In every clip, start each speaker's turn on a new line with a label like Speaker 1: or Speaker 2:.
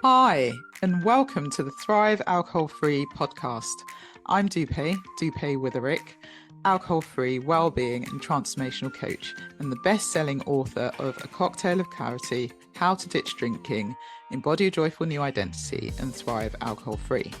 Speaker 1: Hi, and welcome to the Thrive Alcohol Free podcast. I'm Dupe Witherick, alcohol free wellbeing and transformational coach, and the best selling author of A Cocktail of Clarity, How to Ditch Drinking, Embody a Joyful New Identity, and Thrive Alcohol Free.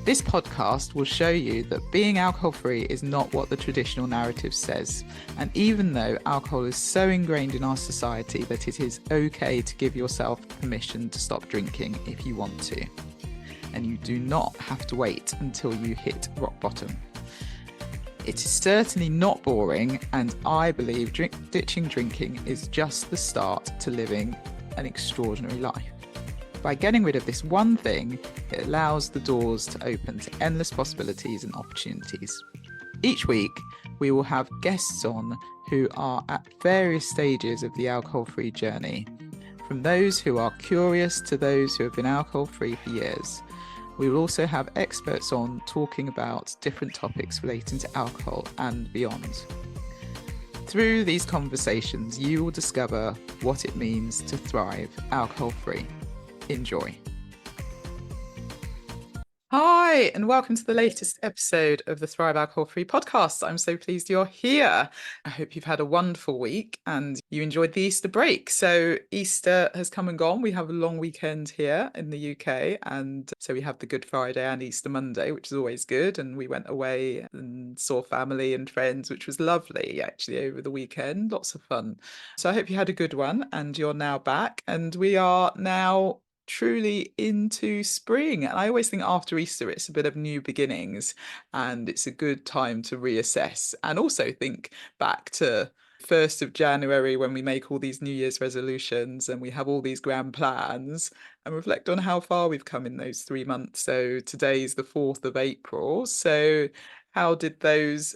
Speaker 1: This podcast will show you that being alcohol free is not what the traditional narrative says. And even though alcohol is so ingrained in our society that it is okay to give yourself permission to stop drinking if you want to. And you do not have to wait until you hit rock bottom. It is certainly not boring, and I believe ditching drinking is just the start to living an extraordinary life. By getting rid of this one thing, it allows the doors to open to endless possibilities and opportunities. Each week, we will have guests on who are at various stages of the alcohol-free journey, from those who are curious to those who have been alcohol-free for years. We will also have experts on talking about different topics relating to alcohol and beyond. Through these conversations, you will discover what it means to thrive alcohol-free. Enjoy. Hi, and welcome to the latest episode of the Thrive Alcohol Free podcast. I'm so pleased you're here. I hope you've had a wonderful week and you enjoyed the Easter break. So Easter has come and gone. We have a long weekend here in the UK. And so we have the Good Friday and Easter Monday, which is always good. And we went away and saw family and friends, which was lovely actually over the weekend. Lots of fun. So I hope you had a good one and you're now back. And we are now truly into spring, and I always think after Easter it's a bit of new beginnings and it's a good time to reassess and also think back to 1st of January when we make all these New Year's resolutions and we have all these grand plans and reflect on how far we've come in those 3 months. So today's the 4th of April, so how did those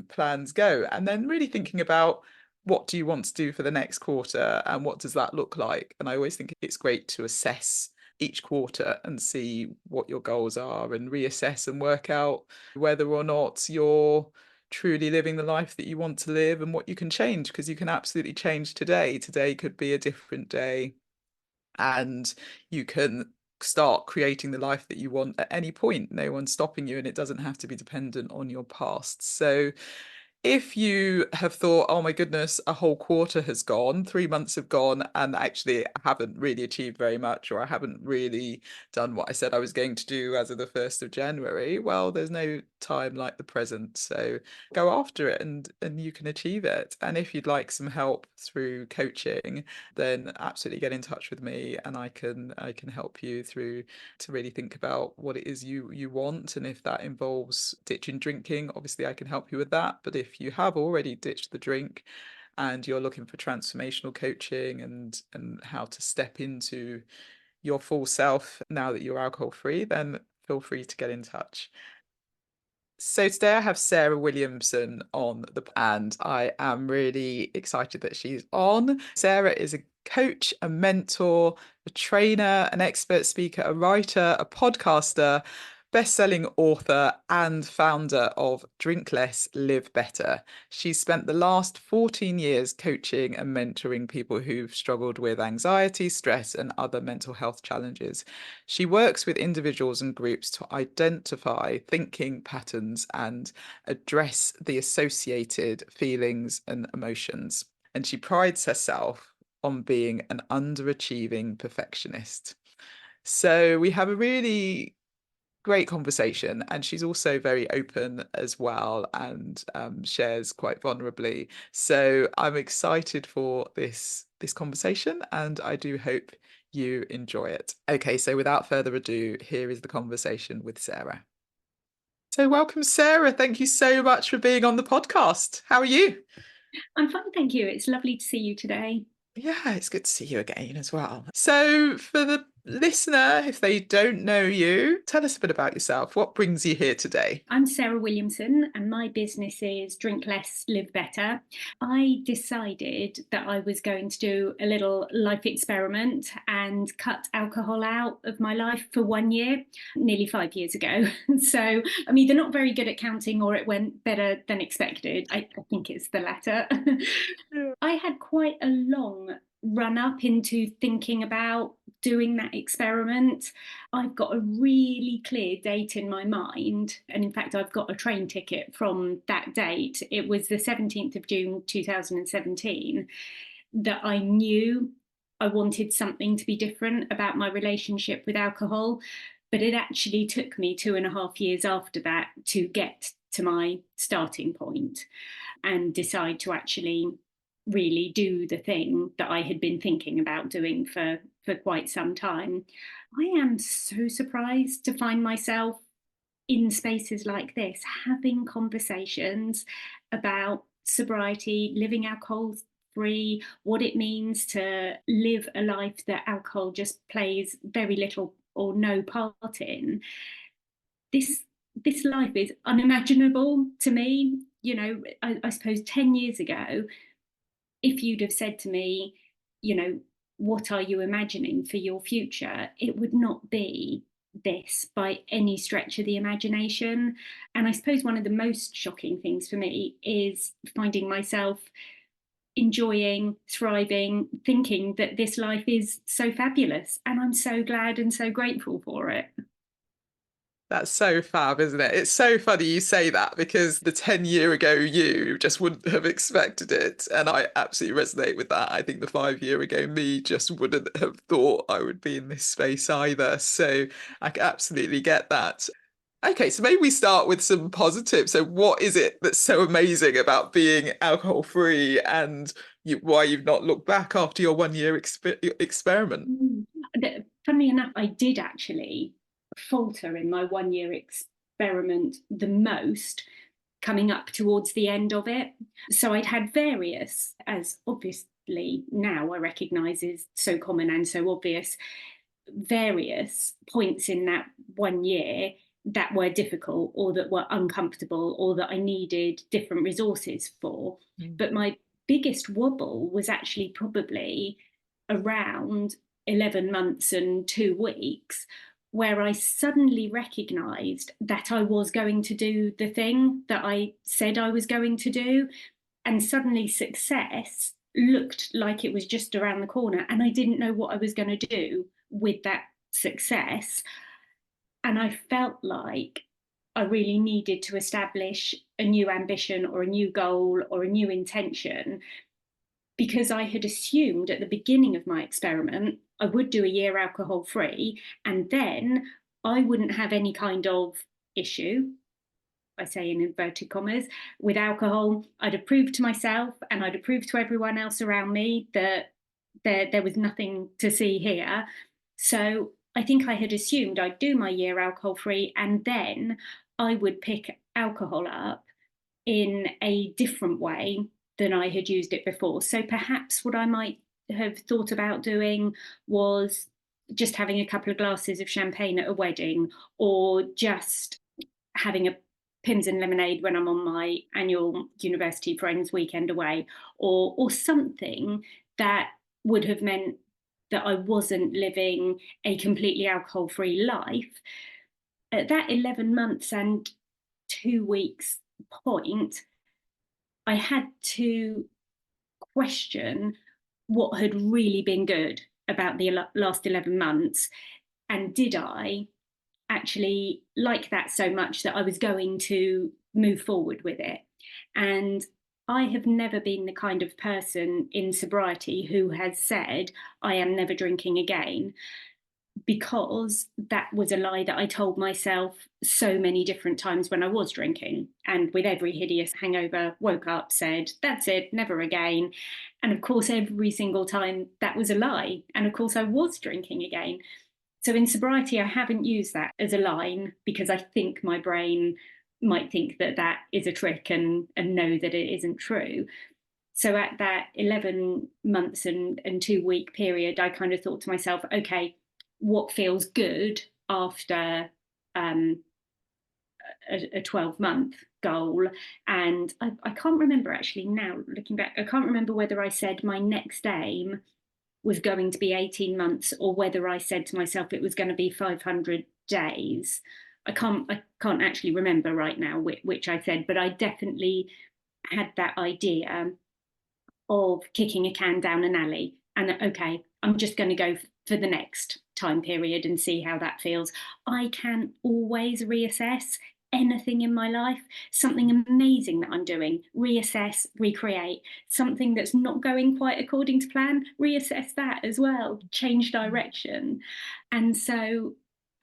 Speaker 1: plans go? And then really thinking about what do you want to do for the next quarter and what does that look like? And I always think it's great to assess each quarter and see what your goals are and reassess and work out whether or not you're truly living the life that you want to live and what you can change, because you can absolutely change today. Today could be a different day and you can start creating the life that you want at any point. No one's stopping you and it doesn't have to be dependent on your past. So if you have thought, oh my goodness, a whole quarter has gone, 3 months have gone, and actually I haven't really achieved very much, or I haven't really done what I said I was going to do as of the 1st of January, well, there's no time like the present. So go after it and you can achieve it. And if you'd like some help through coaching, then absolutely get in touch with me and I can help you through to really think about what it is you want. And if that involves ditching drinking, obviously I can help you with that. But if you have already ditched the drink and you're looking for transformational coaching and how to step into your full self now that you're alcohol free, then feel free to get in touch. So today I have Sarah Williamson on and I am really excited that she's on. Sarah is a coach, a mentor, a trainer, an expert speaker, a writer, a podcaster, best-selling author and founder of Drink Less, Live Better. She's spent the last 14 years coaching and mentoring people who've struggled with anxiety, stress, and other mental health challenges. She works with individuals and groups to identify thinking patterns and address the associated feelings and emotions. And she prides herself on being an underachieving perfectionist. So we have a really great conversation, and she's also very open as well and shares quite vulnerably. So I'm excited for this conversation and I do hope you enjoy it. Okay, so without further ado, here is the conversation with Sarah. So welcome, Sarah. Thank you so much for being on the podcast. How are you?
Speaker 2: I'm fine, thank you. It's lovely to see you today.
Speaker 1: Yeah, it's good to see you again as well. So for the listener, if they don't know you, tell us a bit about yourself. What brings you here today?
Speaker 2: I'm Sarah Williamson and my business is Drink Less, Live Better. I decided that I was going to do a little life experiment and cut alcohol out of my life for 1 year, nearly 5 years ago. So I'm either not very good at counting or it went better than expected. I think it's the latter. I had quite a long run up into thinking about doing that experiment. I've got a really clear date in my mind. And in fact, I've got a train ticket from that date. It was the 17th of June 2017 that I knew I wanted something to be different about my relationship with alcohol. But it actually took me 2.5 years after that to get to my starting point and decide to actually really do the thing that I had been thinking about doing for quite some time. I am so surprised to find myself in spaces like this, having conversations about sobriety, living alcohol free, what it means to live a life that alcohol just plays very little or no part in. This life is unimaginable to me. I suppose 10 years ago, if you'd have said to me, what are you imagining for your future? It would not be this by any stretch of the imagination. And I suppose one of the most shocking things for me is finding myself enjoying, thriving, thinking that this life is so fabulous. And I'm so glad and so grateful for it.
Speaker 1: That's so fab, isn't it? It's so funny you say that because the 10-year ago you just wouldn't have expected it. And I absolutely resonate with that. I think the 5-year ago me just wouldn't have thought I would be in this space either. So I absolutely get that. Okay, so maybe we start with some positives. So what is it that's so amazing about being alcohol free and why you've not looked back after your 1-year experiment?
Speaker 2: Funnily enough, I did actually falter in my 1-year experiment the most coming up towards the end of it. So I'd had various, as obviously now I recognise is so common and so obvious, various points in that 1 year that were difficult or that were uncomfortable or that I needed different resources for. But my biggest wobble was actually probably around 11 months and 2 weeks, where I suddenly recognised that I was going to do the thing that I said I was going to do. And suddenly success looked like it was just around the corner. And I didn't know what I was going to do with that success. And I felt like I really needed to establish a new ambition or a new goal or a new intention, because I had assumed at the beginning of my experiment I would do a year alcohol free and then I wouldn't have any kind of issue, I say in inverted commas, with alcohol. I'd have proved to myself and I'd have proved to everyone else around me that there was nothing to see here. So I think I had assumed I'd do my year alcohol free and then I would pick alcohol up in a different way than I had used it before. So perhaps what I might have thought about doing was just having a couple of glasses of champagne at a wedding, or just having a Pims and lemonade when I'm on my annual university friends weekend away, or something that would have meant that I wasn't living a completely alcohol-free life. At that 11 months and 2 weeks point, I had to question what had really been good about the last 11 months. And did I actually like that so much that I was going to move forward with it? And I have never been the kind of person in sobriety who has said, I am never drinking again, because that was a lie that I told myself so many different times when I was drinking. And with every hideous hangover, woke up, said, that's it, never again. And of course, every single time that was a lie. And of course, I was drinking again. So in sobriety, I haven't used that as a line because I think my brain might think that that is a trick and know that it isn't true. So at that 11 months and 2 week period, I kind of thought to myself, okay, what feels good after a 12-month goal? And I can't remember actually now, looking back, I can't remember whether I said my next aim was going to be 18 months or whether I said to myself it was going to be 500 days. I can't actually remember right now which I said, but I definitely had that idea of kicking a can down an alley. And okay, I'm just going to go for the next time period and see how that feels. I can always reassess anything in my life, something amazing that I'm doing, reassess, recreate, something that's not going quite according to plan, reassess that as well, change direction. And so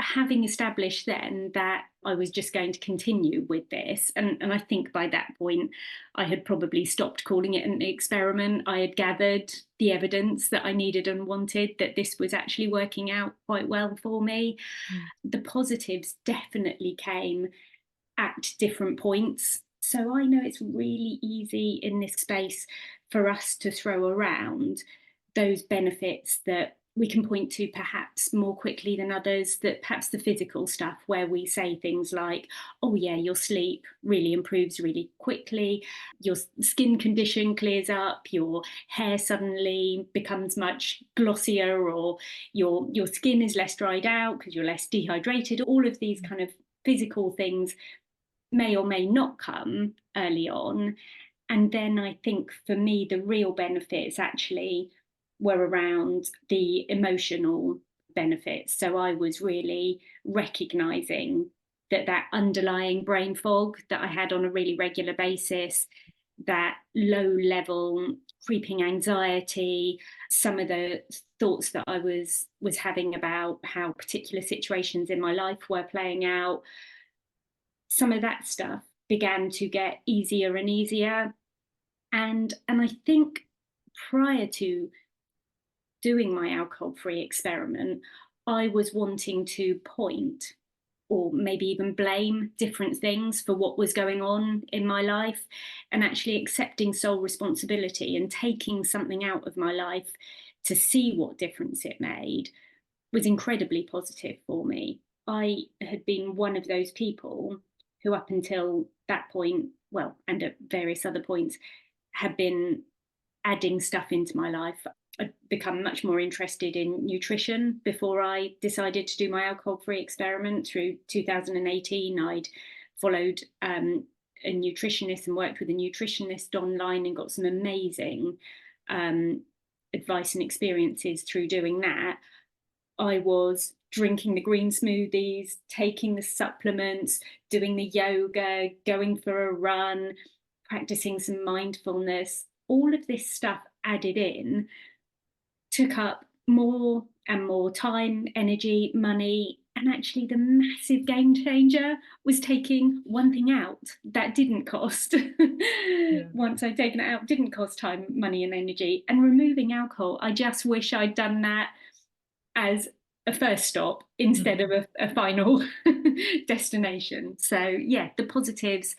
Speaker 2: having established then that I was just going to continue with this, and I think by that point I had probably stopped calling it an experiment. I had gathered the evidence that I needed and wanted, that this was actually working out quite well for me. The positives definitely came at different points. So I know it's really easy in this space for us to throw around those benefits that we can point to perhaps more quickly than others, that perhaps the physical stuff where we say things like, oh yeah, your sleep really improves really quickly, your skin condition clears up, your hair suddenly becomes much glossier, or your skin is less dried out because you're less dehydrated. All of these kind of physical things may or may not come early on. And then I think for me, the real benefits actually were around the emotional benefits. So I was really recognizing that underlying brain fog that I had on a really regular basis, that low level creeping anxiety, some of the thoughts that I was having about how particular situations in my life were playing out, some of that stuff began to get easier and easier. And I think prior to doing my alcohol-free experiment, I was wanting to point or maybe even blame different things for what was going on in my life, and actually accepting sole responsibility and taking something out of my life to see what difference it made was incredibly positive for me. I had been one of those people who, up until that point, well, and at various other points, had been adding stuff into my life. I'd become much more interested in nutrition before I decided to do my alcohol-free experiment. Through 2018, I'd followed a nutritionist and worked with a nutritionist online and got some amazing advice and experiences through doing that. I was drinking the green smoothies, taking the supplements, doing the yoga, going for a run, practicing some mindfulness. All of this stuff added in took up more and more time, energy, money. And actually, the massive game changer was taking one thing out that didn't cost.
Speaker 1: Yeah.
Speaker 2: Once I'd taken it out, didn't cost time, money, and energy. And removing alcohol, I just wish I'd done that as a first stop instead of a final destination. So yeah, the positives,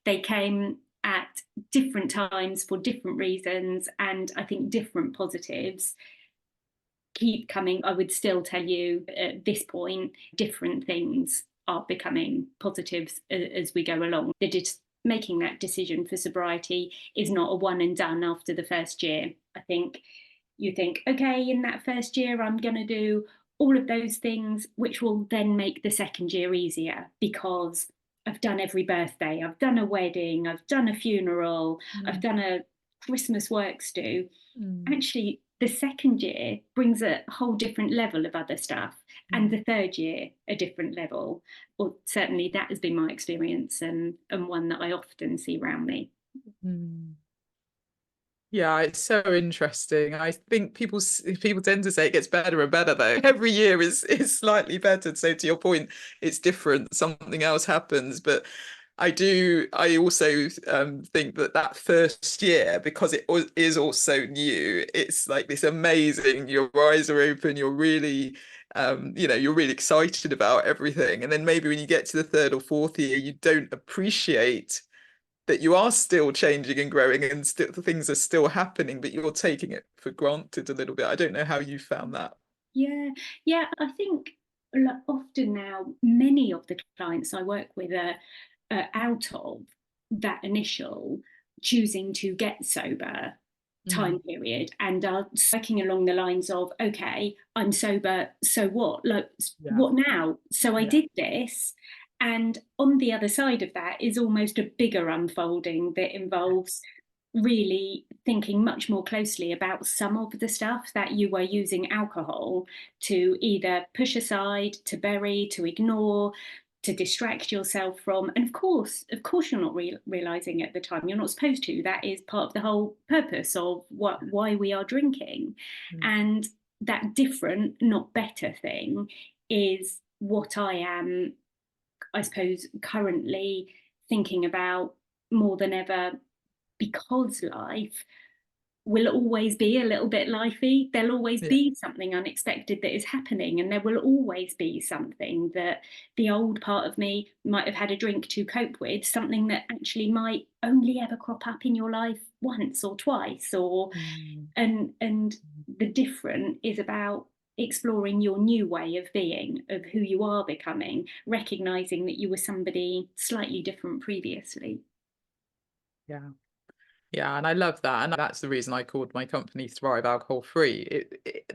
Speaker 2: they came at different times for different reasons, and I think different positives keep coming. I would still tell you at this point, different things are becoming positives as we go along. Making that decision for sobriety is not a one and done after the first year. I think you think, okay, in that first year, I'm going to do all of those things, which will then make the second year easier because I've done every birthday, I've done a wedding, I've done a funeral, I've done a Christmas works do. Actually, the second year brings a whole different level of other stuff, and the third year a different level. Or certainly that has been my experience, and one that I often see around me.
Speaker 1: Yeah, it's so interesting. I think people tend to say it gets better and better though. Every year is slightly better. So to your point, it's different. Something else happens. But I also think that first year, because it is also new, it's like this amazing, your eyes are open, you're really you're really excited about everything. And then maybe when you get to the third or fourth year, you don't appreciate that you are still changing and growing and still things are still happening, but you're taking it for granted a little bit. I don't know how you found that.
Speaker 2: Yeah, I think often now many of the clients I work with are out of that initial choosing to get sober time period and are working along the lines of, okay, I'm sober, so what? Like, what now? So I did this. And on the other side of that is almost a bigger unfolding that involves really thinking much more closely about some of the stuff that you were using alcohol to either push aside, to bury, to ignore, to distract yourself from. And of course, you're not realizing at the time. You're not supposed to. That is part of the whole purpose of why we are drinking.
Speaker 1: Mm.
Speaker 2: And that different, not better thing is what I am, I suppose, currently thinking about more than ever, because life will always be a little bit lifey. There'll always
Speaker 1: Yeah.
Speaker 2: be something unexpected that is happening, and there will always be something that the old part of me might have had a drink to cope with, something that actually might only ever crop up in your life once or twice, or
Speaker 1: Mm.
Speaker 2: and the different is about exploring your new way of being, of who you are becoming, recognizing that you were somebody slightly different previously.
Speaker 1: Yeah. Yeah, and I love that, and that's the reason I called my company Thrive Alcohol Free.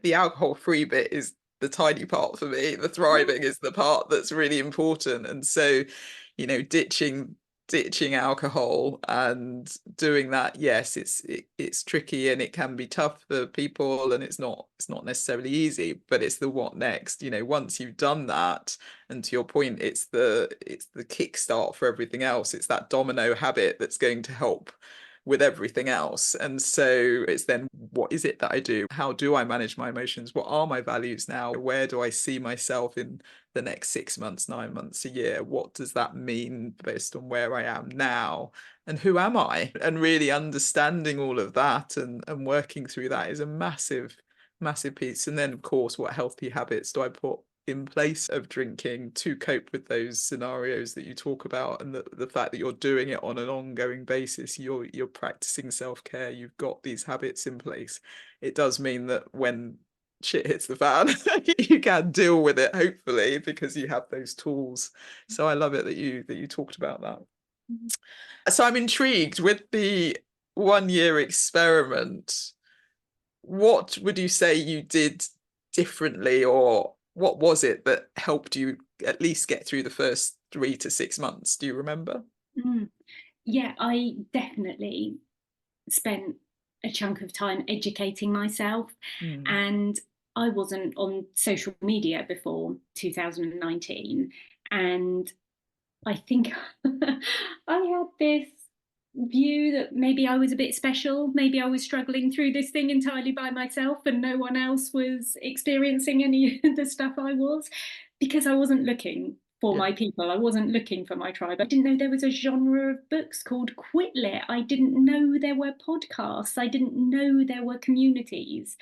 Speaker 1: The alcohol free bit is the tiny part for me. The thriving is the part that's really important. And so, ditching alcohol and doing that, yes, it's tricky and it can be tough for people, and it's not necessarily easy, but it's the what next. Once you've done that, and to your point, it's the kickstart for everything else. It's that domino habit that's going to help with everything else. And so it's then, what is it that I do? How do I manage my emotions? What are my values now? Where do I see myself in the next 6 months, 9 months, a year? What does that mean based on where I am now? And who am I? And really understanding all of that and working through that is a massive, massive piece. And then, of course, what healthy habits do I put in place of drinking to cope with those scenarios that you talk about, and the fact that you're doing it on an ongoing basis, you're practicing self-care, you've got these habits in place. It does mean that when shit hits the fan, you can deal with it, hopefully, because you have those tools. So I love it that you talked about that. So I'm intrigued with the 1 year experiment. What would you say you did differently, or what was it that helped you at least get through the first 3 to 6 months? Do you remember?
Speaker 2: Mm. Yeah, I definitely spent a chunk of time educating myself,
Speaker 1: Mm.
Speaker 2: and I wasn't on social media before 2019, and I think I had this view that maybe I was a bit special, maybe I was struggling through this thing entirely by myself and no one else was experiencing any of the stuff I was, because I wasn't looking for
Speaker 1: Yeah.
Speaker 2: my people. I wasn't looking for my tribe. I didn't know there was a genre of books called Quitlit. I didn't know there were podcasts. I didn't know there were communities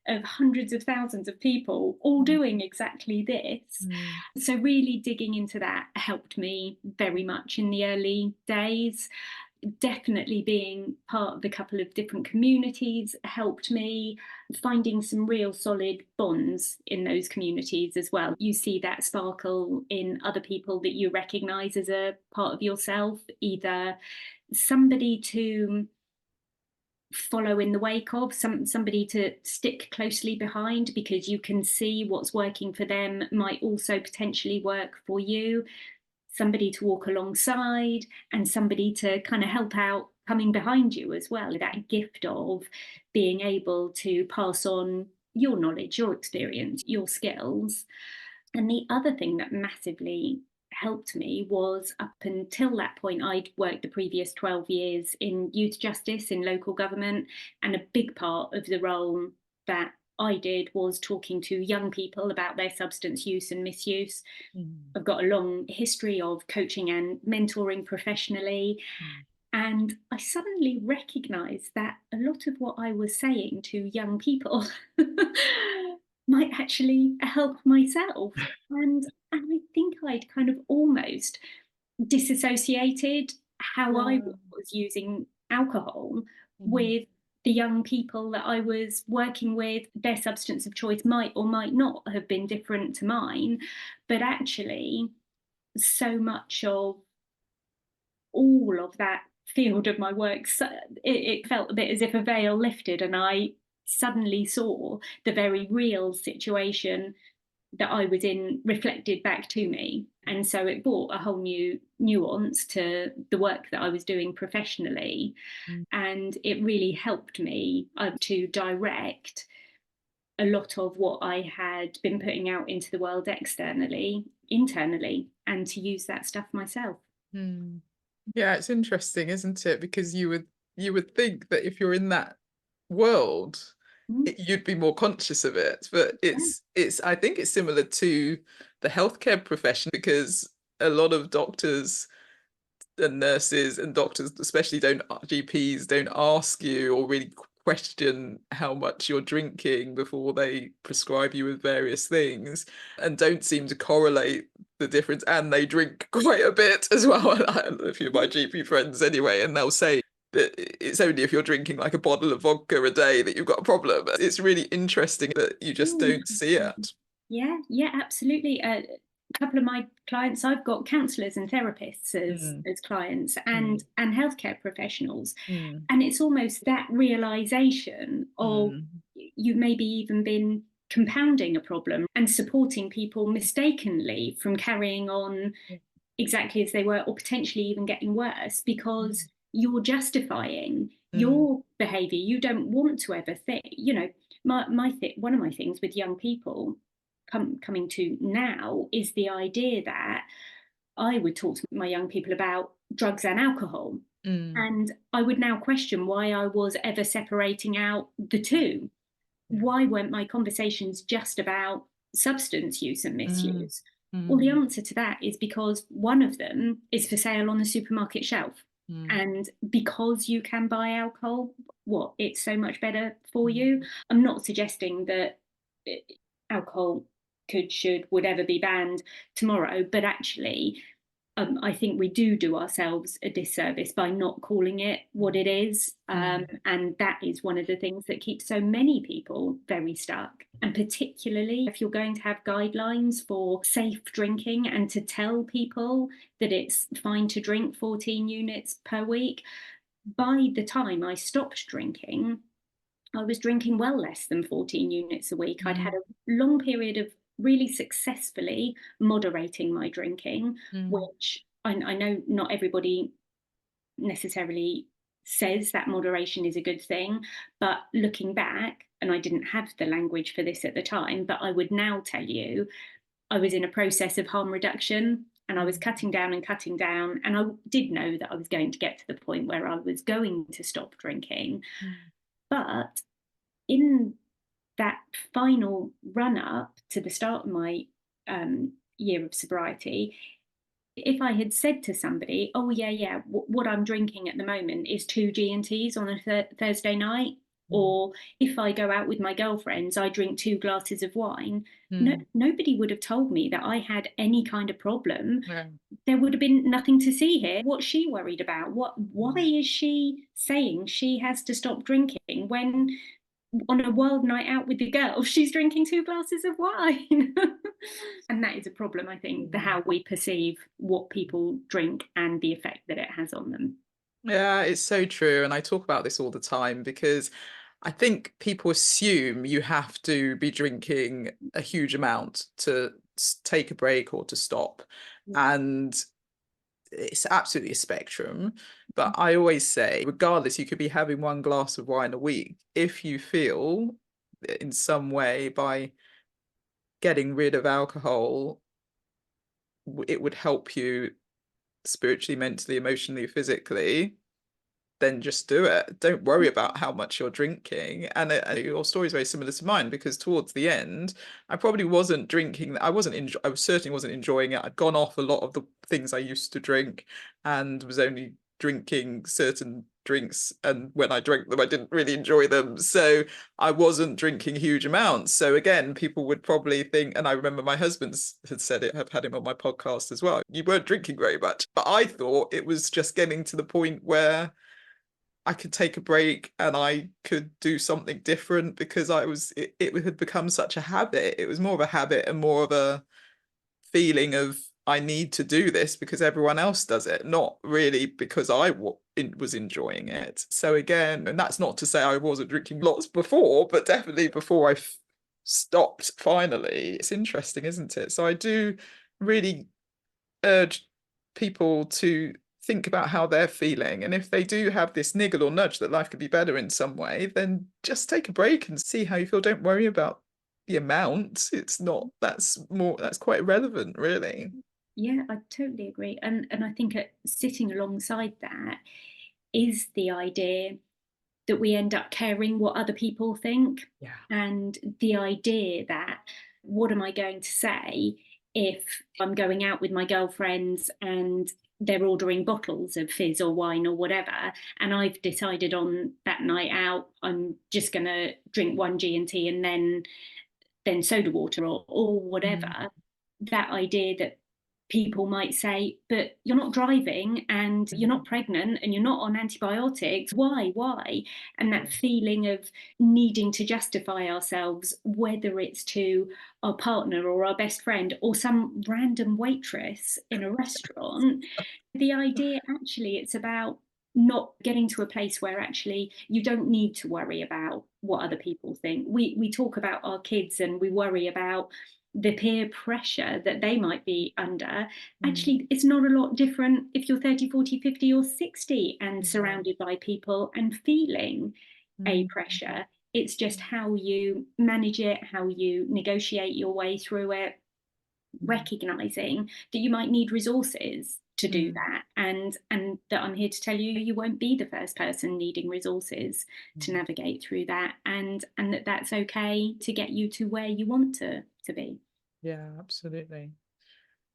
Speaker 2: of hundreds of thousands of people all
Speaker 1: Mm.
Speaker 2: doing exactly this.
Speaker 1: Mm.
Speaker 2: So, really digging into that helped me very much in the early days. Definitely being part of a couple of different communities helped me, finding some real solid bonds in those communities as well. You see that sparkle in other people that you recognize as a part of yourself, either somebody to follow in the wake of, somebody to stick closely behind, because you can see what's working for them might also potentially work for you, somebody to walk alongside, and somebody to kind of help out coming behind you as well. That gift of being able to pass on your knowledge, your experience, your skills. And the other thing that massively helped me was, up until that point, I'd worked the previous 12 years in youth justice in local government. And a big part of the role that I did was talking to young people about their substance use and misuse.
Speaker 1: Mm.
Speaker 2: I've got a long history of coaching and mentoring professionally.
Speaker 1: Mm.
Speaker 2: And I suddenly recognized that a lot of what I was saying to young people might actually help myself. And I think I'd kind of almost disassociated how I
Speaker 1: Yeah.
Speaker 2: was using alcohol
Speaker 1: Mm.
Speaker 2: with the young people that I was working with. Their substance of choice might or might not have been different to mine, but actually, so much of all of that field of my work, so it felt a bit as if a veil lifted, and I suddenly saw the very real situation that I was in reflected back to me. And so it brought a whole new nuance to the work that I was doing professionally.
Speaker 1: Mm.
Speaker 2: And it really helped me to direct a lot of what I had been putting out into the world externally, internally, and to use that stuff myself.
Speaker 1: Mm. Yeah, it's interesting, isn't it? Because you would think that if you're in that world,
Speaker 2: Mm,
Speaker 1: you'd be more conscious of it. But
Speaker 2: yeah.
Speaker 1: it's I think it's similar to the healthcare profession, because a lot of doctors and nurses and doctors especially don't GPs don't ask you or really question how much you're drinking before they prescribe you with various things, and don't seem to correlate the difference, and they drink quite a bit as well. I don't know if you're my GP friends anyway, and they'll say that it's only if you're drinking like a bottle of vodka a day that you've got a problem. It's really interesting that you just
Speaker 2: Really
Speaker 1: don't see
Speaker 2: interesting.
Speaker 1: it.
Speaker 2: Yeah, yeah, absolutely. A couple of my clients, I've got counsellors and therapists
Speaker 1: Mm,
Speaker 2: as clients,
Speaker 1: mm,
Speaker 2: and healthcare professionals,
Speaker 1: mm,
Speaker 2: and it's almost that realization of
Speaker 1: mm,
Speaker 2: you maybe even been compounding a problem and supporting people mistakenly from carrying on exactly as they were, or potentially even getting worse, because you're justifying
Speaker 1: mm,
Speaker 2: your behavior. You don't want to ever think, one of my things with young people coming to now is the idea that I would talk to my young people about drugs and alcohol.
Speaker 1: mm,
Speaker 2: And I would now question why I was ever separating out the two.
Speaker 1: yeah.
Speaker 2: Why weren't my conversations just about substance use and
Speaker 1: Mm,
Speaker 2: misuse? Well, the
Speaker 1: mm,
Speaker 2: answer to that is because one of them is for sale on the supermarket shelf.
Speaker 1: mm,
Speaker 2: And because you can buy alcohol, what, it's so much better for
Speaker 1: mm,
Speaker 2: you. I'm not suggesting that alcohol would ever be banned tomorrow, but actually, I think we do ourselves a disservice by not calling it what it is.
Speaker 1: mm,
Speaker 2: And that is one of the things that keeps so many people very stuck. And particularly if you're going to have guidelines for safe drinking and to tell people that it's fine to drink 14 units per week, by the time I stopped drinking, I was drinking well less than 14 units a week. I'd had
Speaker 1: mm,
Speaker 2: a long period of really successfully moderating my drinking,
Speaker 1: mm,
Speaker 2: which I know not everybody necessarily says that moderation is a good thing. But looking back, and I didn't have the language for this at the time, but I would now tell you I was in a process of harm reduction and I was
Speaker 1: mm,
Speaker 2: cutting down and cutting down. And I did know that I was going to get to the point where I was going to stop drinking.
Speaker 1: mm,
Speaker 2: But in that final run up to the start of my year of sobriety, if I had said to somebody, "Oh yeah, yeah, what I'm drinking at the moment is two G and Ts on a Thursday night,"
Speaker 1: mm,
Speaker 2: or if I go out with my girlfriends, I drink 2 glasses of wine. No,
Speaker 1: mm.
Speaker 2: nobody would have told me that I had any kind of problem.
Speaker 1: Yeah.
Speaker 2: There would have been nothing to see here. What's she worried about? Why
Speaker 1: Mm,
Speaker 2: is she saying she has to stop drinking when on a wild night out with the girls, she's drinking 2 glasses of wine? And that is a problem, I think, the
Speaker 1: mm.
Speaker 2: how we perceive what people drink and the effect that it has on them.
Speaker 1: Yeah, it's so true. And I talk about this all the time because I think people assume you have to be drinking a huge amount to take a break or to stop. And it's absolutely a spectrum. But I always say, regardless, you could be having one glass of wine a week. If you feel in some way by getting rid of alcohol, it would help you spiritually, mentally, emotionally, physically, then just do it. Don't worry about how much you're drinking. And your story is very similar to mine, because towards the end, I probably wasn't drinking. I certainly wasn't enjoying it. I'd gone off a lot of the things I used to drink and was only drinking certain drinks. And when I drank them, I didn't really enjoy them. So I wasn't drinking huge amounts. So again, people would probably think, and I remember my husband had said it, I've had him on my podcast as well, you weren't drinking very much. But I thought it was just getting to the point where I could take a break and I could do something different, because it had become such a habit. It was more of a habit and more of a feeling of I need to do this because everyone else does it, not really because I was enjoying it. So again, and that's not to say I wasn't drinking lots before, but definitely before stopped finally. It's interesting, isn't it? So I do really urge people to think about how they're feeling. And if they do have this niggle or nudge that life could be better in some way, then just take a break and see how you feel. Don't worry about the amount. It's not, that's quite irrelevant, really.
Speaker 2: Yeah, I totally agree. And I think sitting alongside that is the idea that we end up caring what other people think.
Speaker 1: Yeah.
Speaker 2: And the idea that, what am I going to say if I'm going out with my girlfriends and they're ordering bottles of fizz or wine or whatever, and I've decided on that night out I'm just going to drink one G&T and then soda water or whatever.
Speaker 1: Mm.
Speaker 2: That idea that people might say, but you're not driving and you're not pregnant and you're not on antibiotics. Why? And that feeling of needing to justify ourselves, whether it's to our partner or our best friend or some random waitress in a restaurant. The idea actually, it's about not getting to a place where actually you don't need to worry about what other people think. We talk about our kids and we worry about the peer pressure that they might be under.
Speaker 1: Mm.
Speaker 2: Actually, it's not a lot different if you're 30, 40, 50, or 60 and
Speaker 1: Yeah.
Speaker 2: surrounded by people and feeling a
Speaker 1: Mm.
Speaker 2: pressure. It's just how you manage it, how you negotiate your way through it,
Speaker 1: Mm.
Speaker 2: recognizing that you might need resources to do
Speaker 1: Mm.
Speaker 2: that, and that I'm here to tell you you won't be the first person needing resources to
Speaker 1: Mm.
Speaker 2: navigate through that, and that that's okay to get you to where you want to be.
Speaker 1: Yeah, absolutely.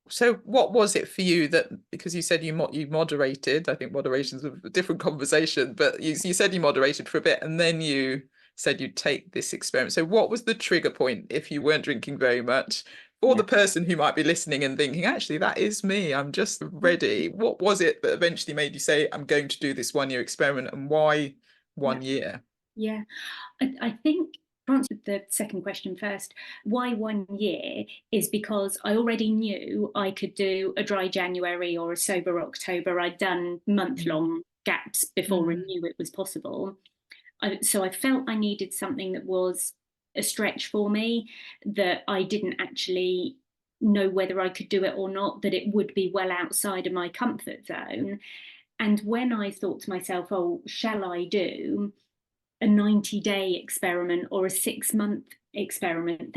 Speaker 1: So what was it for you that, because you said you moderated, I think moderation's a different conversation, but you said you moderated for a bit and then you said you'd take this experiment. So what was the trigger point if you weren't drinking very much for
Speaker 2: Yeah.
Speaker 1: the person who might be listening and thinking, actually, that is me, I'm just ready. What was it that eventually made you say, I'm going to do this 1 year experiment, and why
Speaker 2: Yeah.
Speaker 1: 1 year?
Speaker 2: Yeah. I think, to answer the second question first, why 1 year is because I already knew I could do a dry January or a sober October. I'd done month
Speaker 1: Mm.
Speaker 2: long gaps before and
Speaker 1: Mm.
Speaker 2: knew it was possible. So I felt I needed something that was a stretch for me, that I didn't actually know whether I could do it or not, that it would be well outside of my comfort zone. And when I thought to myself, oh, shall I do a 90-day experiment or a 6 month experiment,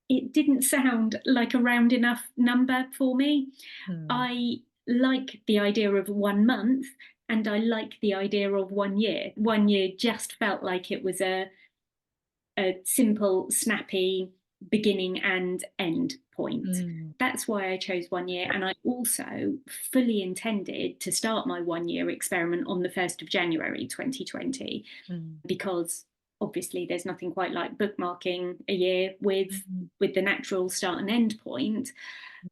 Speaker 2: it didn't sound like a round enough number for me.
Speaker 1: Mm.
Speaker 2: I like the idea of 1 month and I like the idea of 1 year. 1 year just felt like it was a simple, snappy beginning and end point.
Speaker 1: Mm.
Speaker 2: That's why I chose 1 year. And I also fully intended to start my 1 year experiment on the 1st of January 2020,
Speaker 1: Mm.
Speaker 2: because obviously there's nothing quite like bookmarking a year
Speaker 1: Mm.
Speaker 2: with the natural start and end point.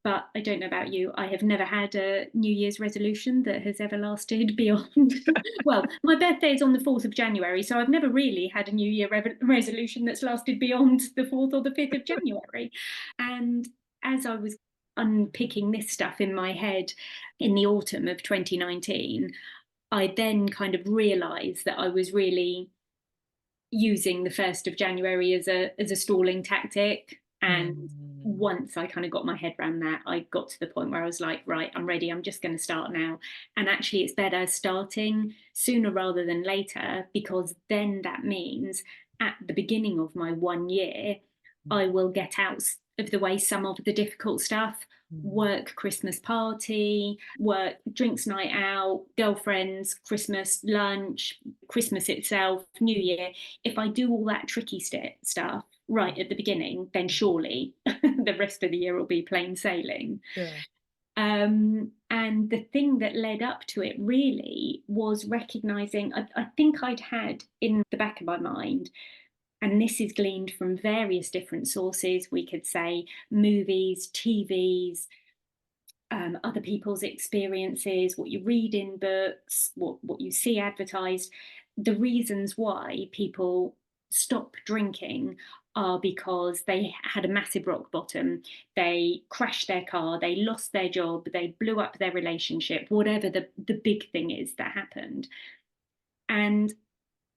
Speaker 2: But I don't know about you, I have never had a New Year's resolution that has ever lasted beyond. Well, my birthday is on the 4th of January, so I've never really had a New Year resolution that's lasted beyond the 4th or the 5th of January. And as I was unpicking this stuff in my head in the autumn of 2019, I then kind of realised that I was really using the 1st of January as a stalling tactic. And
Speaker 1: Mm.
Speaker 2: once I kind of got my head around that, I got to the point where I was like, right, I'm ready. I'm just going to start now. And actually, it's better starting sooner rather than later, because then that means at the beginning of my 1 year, I will get out of the way some of the difficult stuff.
Speaker 1: Mm.
Speaker 2: Work, Christmas party, work, drinks night out, girlfriends, Christmas lunch, Christmas itself, New Year. If I do all that tricky stuff right at the beginning, then surely the rest of the year will be plain sailing.
Speaker 1: Yeah.
Speaker 2: And the thing that led up to it really was recognizing, I think I'd had in the back of my mind, and this is gleaned from various different sources, we could say movies, TVs, other people's experiences, what you read in books, what you see advertised. The reasons why people stop drinking are because they had a massive rock bottom, they crashed their car, they lost their job, they blew up their relationship, whatever the big thing is that happened. And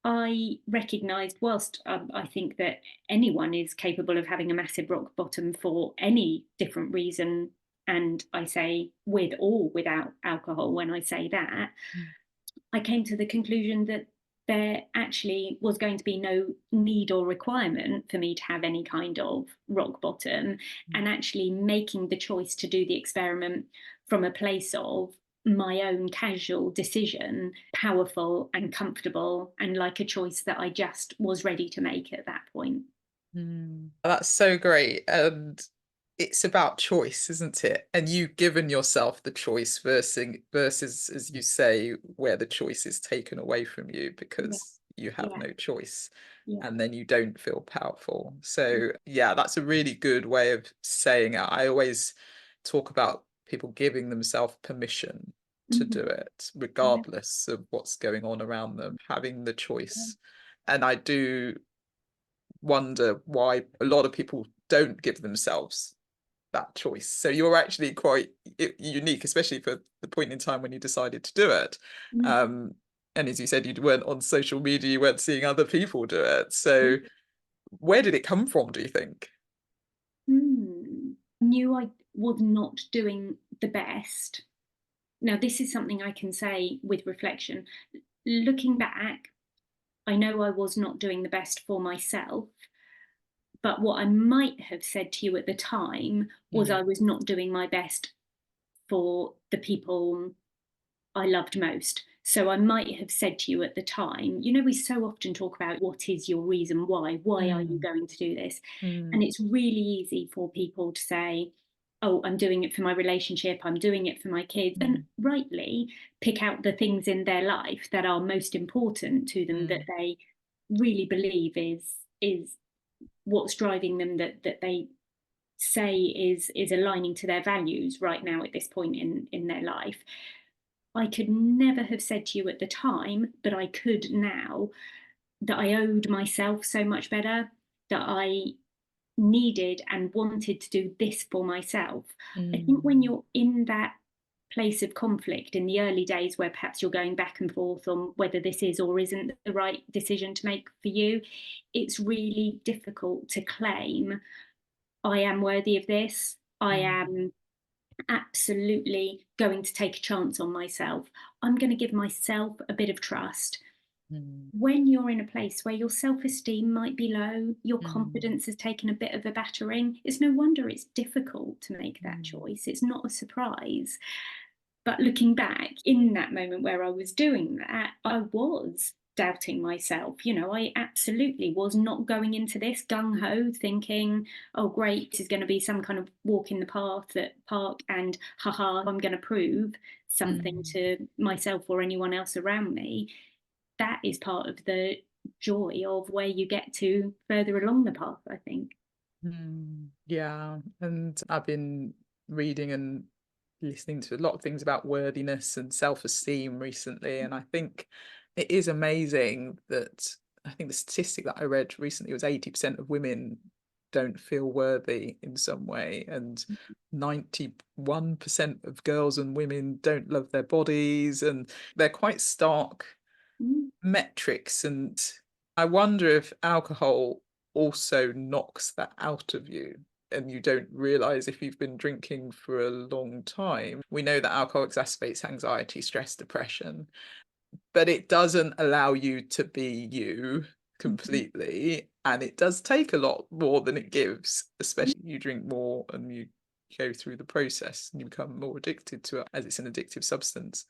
Speaker 2: I recognised, whilst I think that anyone is capable of having a massive rock bottom for any different reason, and I say with or without alcohol when I say that,
Speaker 1: Mm.
Speaker 2: I came to the conclusion that there actually was going to be no need or requirement for me to have any kind of rock bottom, and actually making the choice to do the experiment from a place of my own casual decision, powerful and comfortable, and like a choice that I just was ready to make at that point.
Speaker 1: That's so great. And it's about choice, isn't it? And you've given yourself the choice versus, as you say, where the choice is taken away from you
Speaker 2: Yeah,
Speaker 1: because you have
Speaker 2: yeah,
Speaker 1: no choice
Speaker 2: yeah.
Speaker 1: and then you don't feel powerful. So yeah, that's a really good way of saying it. I always talk about people giving themselves permission to do
Speaker 2: Mhm.
Speaker 1: it,
Speaker 2: Yeah,
Speaker 1: regardless of what's going on around them, having the
Speaker 2: yeah.
Speaker 1: choice. And I do wonder why a lot of people don't give themselves that choice. So you're actually quite unique, especially for the point in time when you decided to do it.
Speaker 2: Mm,
Speaker 1: Um, and as you said, you weren't on social media, you weren't seeing other people do it. So
Speaker 2: yeah.
Speaker 1: where did it come from, do you think?
Speaker 2: Knew I was not doing the best. Now, this is something I can say with reflection. Looking back, I know I was not doing the best for myself, but what I might have said to you at the time was
Speaker 1: Mm,
Speaker 2: I was not doing my best for the people I loved most. So I might have said to you at the time, we so often talk about what is your reason why? Why are you
Speaker 1: mm,
Speaker 2: going to do this? And
Speaker 1: mm,
Speaker 2: it's really easy for people to say, oh, I'm doing it for my relationship, I'm doing it for my kids, and
Speaker 1: mm,
Speaker 2: rightly pick out the things in their life that are most important to them that
Speaker 1: mm,
Speaker 2: they really believe is what's driving them, that they say is aligning to their values right now at this point in their life. I could never have said to you at the time, but I could now, that I owed myself so much better, that I needed and wanted to do this for myself. I think when
Speaker 1: mm,
Speaker 2: you're in that place of conflict in the early days where perhaps you're going back and forth on whether this is or isn't the right decision to make for you, it's really difficult to claim, I am worthy of this. I
Speaker 1: mm,
Speaker 2: am absolutely going to take a chance on myself. I'm going to give myself a bit of trust.
Speaker 1: mm,
Speaker 2: When you're in a place where your self esteem might be low, your
Speaker 1: mm,
Speaker 2: confidence has taken a bit of a battering, it's no wonder it's difficult to make that
Speaker 1: mm,
Speaker 2: choice. It's not a surprise. But looking back in that moment where I was doing that, I was doubting myself. I absolutely was not going into this gung ho thinking, oh, great, this is going to be some kind of walk in the park and haha, I'm going to prove something
Speaker 1: mm.
Speaker 2: to myself or anyone else around me. That is part of the joy of where you get to further along the path, I think.
Speaker 1: Yeah, and I've been reading and listening to a lot of things about worthiness and self-esteem recently, and I think it is amazing that I think the statistic that I read recently was 80% of women don't feel worthy in some way, and 91% of girls and women don't love their bodies, and they're quite stark
Speaker 2: Mm,
Speaker 1: metrics. And I wonder if alcohol also knocks that out of you and you don't realize if you've been drinking for a long time. We know that alcohol exacerbates anxiety, stress, depression, but it doesn't allow you to be you
Speaker 2: mhm,
Speaker 1: completely. And it does take a lot more than it gives, especially you drink more and you go through the process and you become more addicted to it as it's an addictive substance.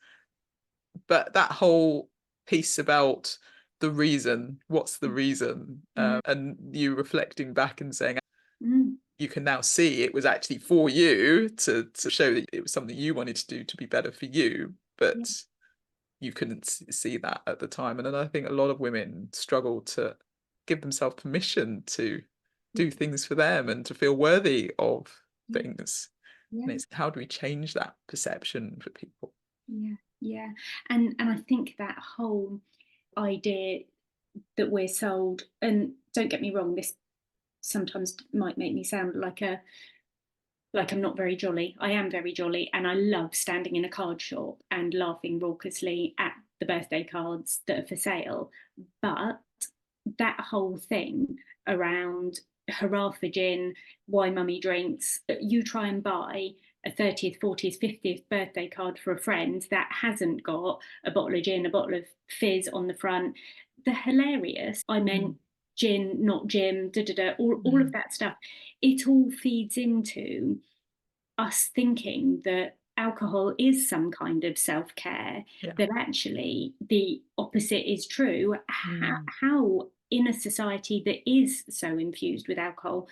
Speaker 1: But that whole piece about the reason, what's the reason,
Speaker 2: mm,
Speaker 1: and you reflecting back and saying
Speaker 2: mm,
Speaker 1: you can now see it was actually for you to show that it was something you wanted to do to be better for you,
Speaker 2: yeah,
Speaker 1: but you couldn't see that at the time. And then I think a lot of women struggle to give themselves permission to do things for them and to feel worthy of
Speaker 2: yeah,
Speaker 1: things.
Speaker 2: yeah,
Speaker 1: And it's how do we change that perception for people?
Speaker 2: yeah, yeah. And I think that whole idea that we're sold, and don't get me wrong, this sometimes might make me sound like I'm not very jolly. I am very jolly, and I love standing in a card shop and laughing raucously at the birthday cards that are for sale. But that whole thing around hurrah for gin, why mummy drinks, you try and buy a 30th, 40th, 50th birthday card for a friend that hasn't got a bottle of gin, a bottle of fizz on the front. The hilarious, I meant gin, not Jim, da da da, all of that stuff. It all feeds into us thinking that alcohol is some kind of self-care,
Speaker 1: Yeah.
Speaker 2: that actually the opposite is true. How in a society that is so infused with alcohol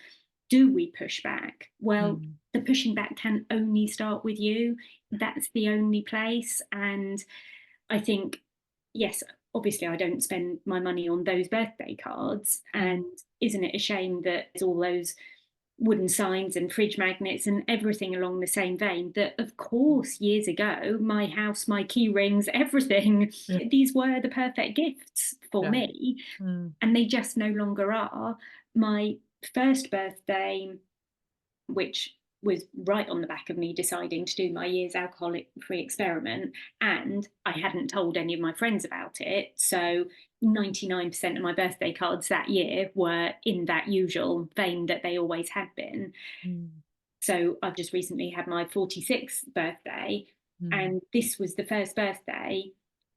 Speaker 2: do we push back? Well, the pushing back can only start with you. That's the only place. And I think, yes, obviously I don't spend my money on those birthday cards. And isn't it a shame that there's all those wooden signs and fridge magnets and everything along the same vein, that of course years ago my house, my key rings, everything, these were the perfect gifts for me, and they just no longer are. My first birthday, which was right on the back of me deciding to do my year's alcoholic free experiment, and I hadn't told any of my friends about it, so 99% of my birthday cards that year were in that usual vein that they always had been. So I've just recently had my 46th birthday, and this was the first birthday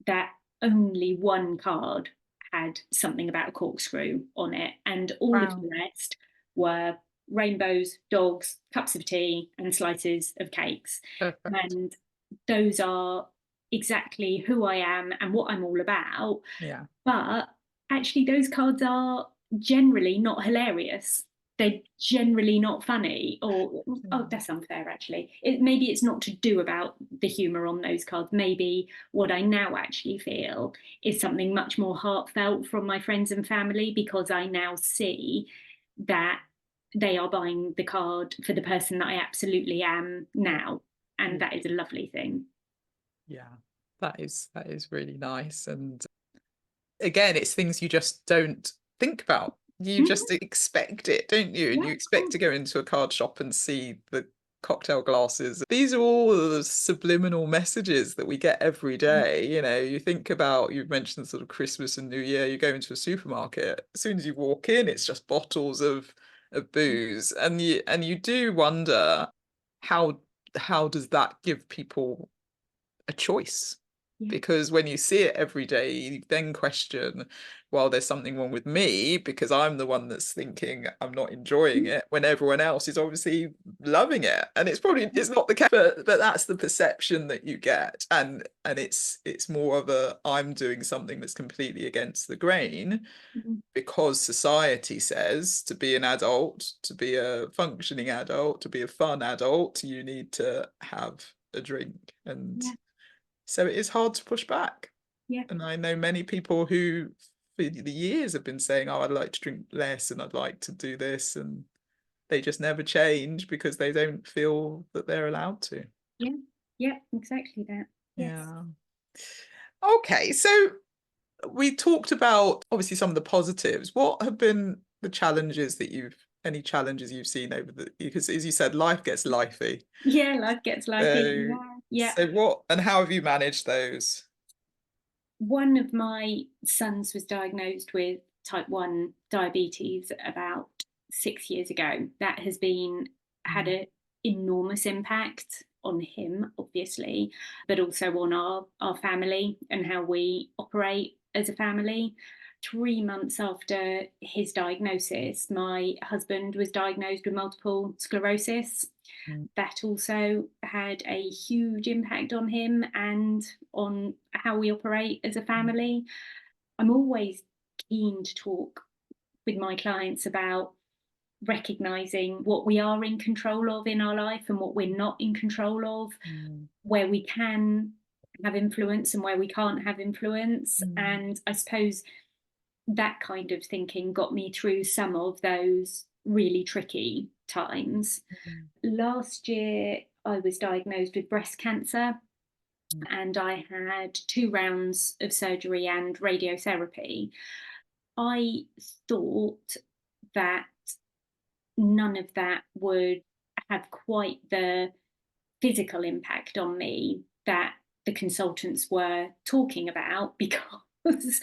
Speaker 2: that only one card had something about a corkscrew on it, and all of the rest were rainbows, dogs, cups of tea, and slices of cakes.
Speaker 1: Perfect.
Speaker 2: And those are exactly who I am and what I'm all about.
Speaker 1: Yeah.
Speaker 2: But actually, those cards are generally not hilarious. They're generally not funny, or that's unfair actually. Maybe it's not to do about the humour on those cards. Maybe what I now actually feel is something much more heartfelt from my friends and family, because I now see that they are buying the card for the person that I absolutely am now, and that is a lovely thing.
Speaker 1: Yeah, that is really nice. And again, it's things you just don't think about. You just expect it, don't you? And you expect to go into a card shop and see the cocktail glasses. These are all the subliminal messages that we get every day. You know, you think about, you've mentioned sort of Christmas and New Year, you go into a supermarket, as soon as you walk in, it's just bottles of booze. And you do wonder how does that give people a choice? Because when you see it every day, you then question, well, there's something wrong with me because I'm the one that's thinking I'm not enjoying it when everyone else is obviously loving it. And it's not the case, but that's the perception that you get. And it's more of a, I'm doing something that's completely against the grain, because society says to be an adult, to be a functioning adult, to be a fun adult, you need to have a drink. And so it is hard to push back. And I know many people who for the years have been saying, oh, I'd like to drink less and I'd like to do this, and they just never change because they don't feel that they're allowed to.
Speaker 2: Exactly that.
Speaker 1: Yeah. Okay, so we talked about obviously some of the positives. What have been the challenges that any challenges you've seen over because as you said, life gets lifey.
Speaker 2: Life gets lifey.
Speaker 1: So what, and how have you managed those?
Speaker 2: One of my sons was diagnosed with type 1 diabetes about 6 years ago. That has had an enormous impact on him, obviously, but also on our family and how we operate as a family. 3 months after his diagnosis, my husband was diagnosed with multiple sclerosis. That also had a huge impact on him and on how we operate as a family. I'm always keen to talk with my clients about recognizing what we are in control of in our life and what we're not in control of, where we can have influence and where we can't have influence. And I suppose that kind of thinking got me through some of those really tricky times. Last year, I was diagnosed with breast cancer, and I had 2 rounds of surgery and radiotherapy. I thought that none of that would have quite the physical impact on me that the consultants were talking about, because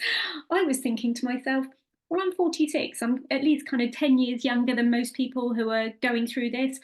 Speaker 2: I was thinking to myself, well, I'm 46. I'm at least kind of 10 years younger than most people who are going through this.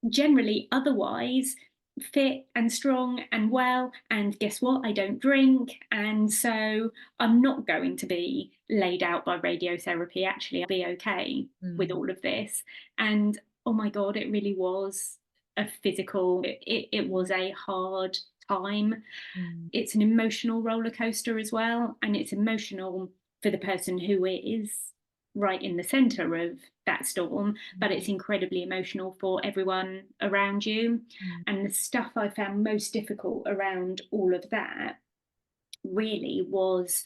Speaker 2: Generally, otherwise, fit and strong and well. And guess what? I don't drink. And so I'm not going to be laid out by radiotherapy. Actually, I'll be okay with all of this. And oh my God, it really was a physical, it was a hard time.
Speaker 1: Mm.
Speaker 2: It's an emotional roller coaster as well. And it's emotional for the person who is right in the center of that storm, but it's incredibly emotional for everyone around you.
Speaker 1: Mm.
Speaker 2: And the stuff I found most difficult around all of that really was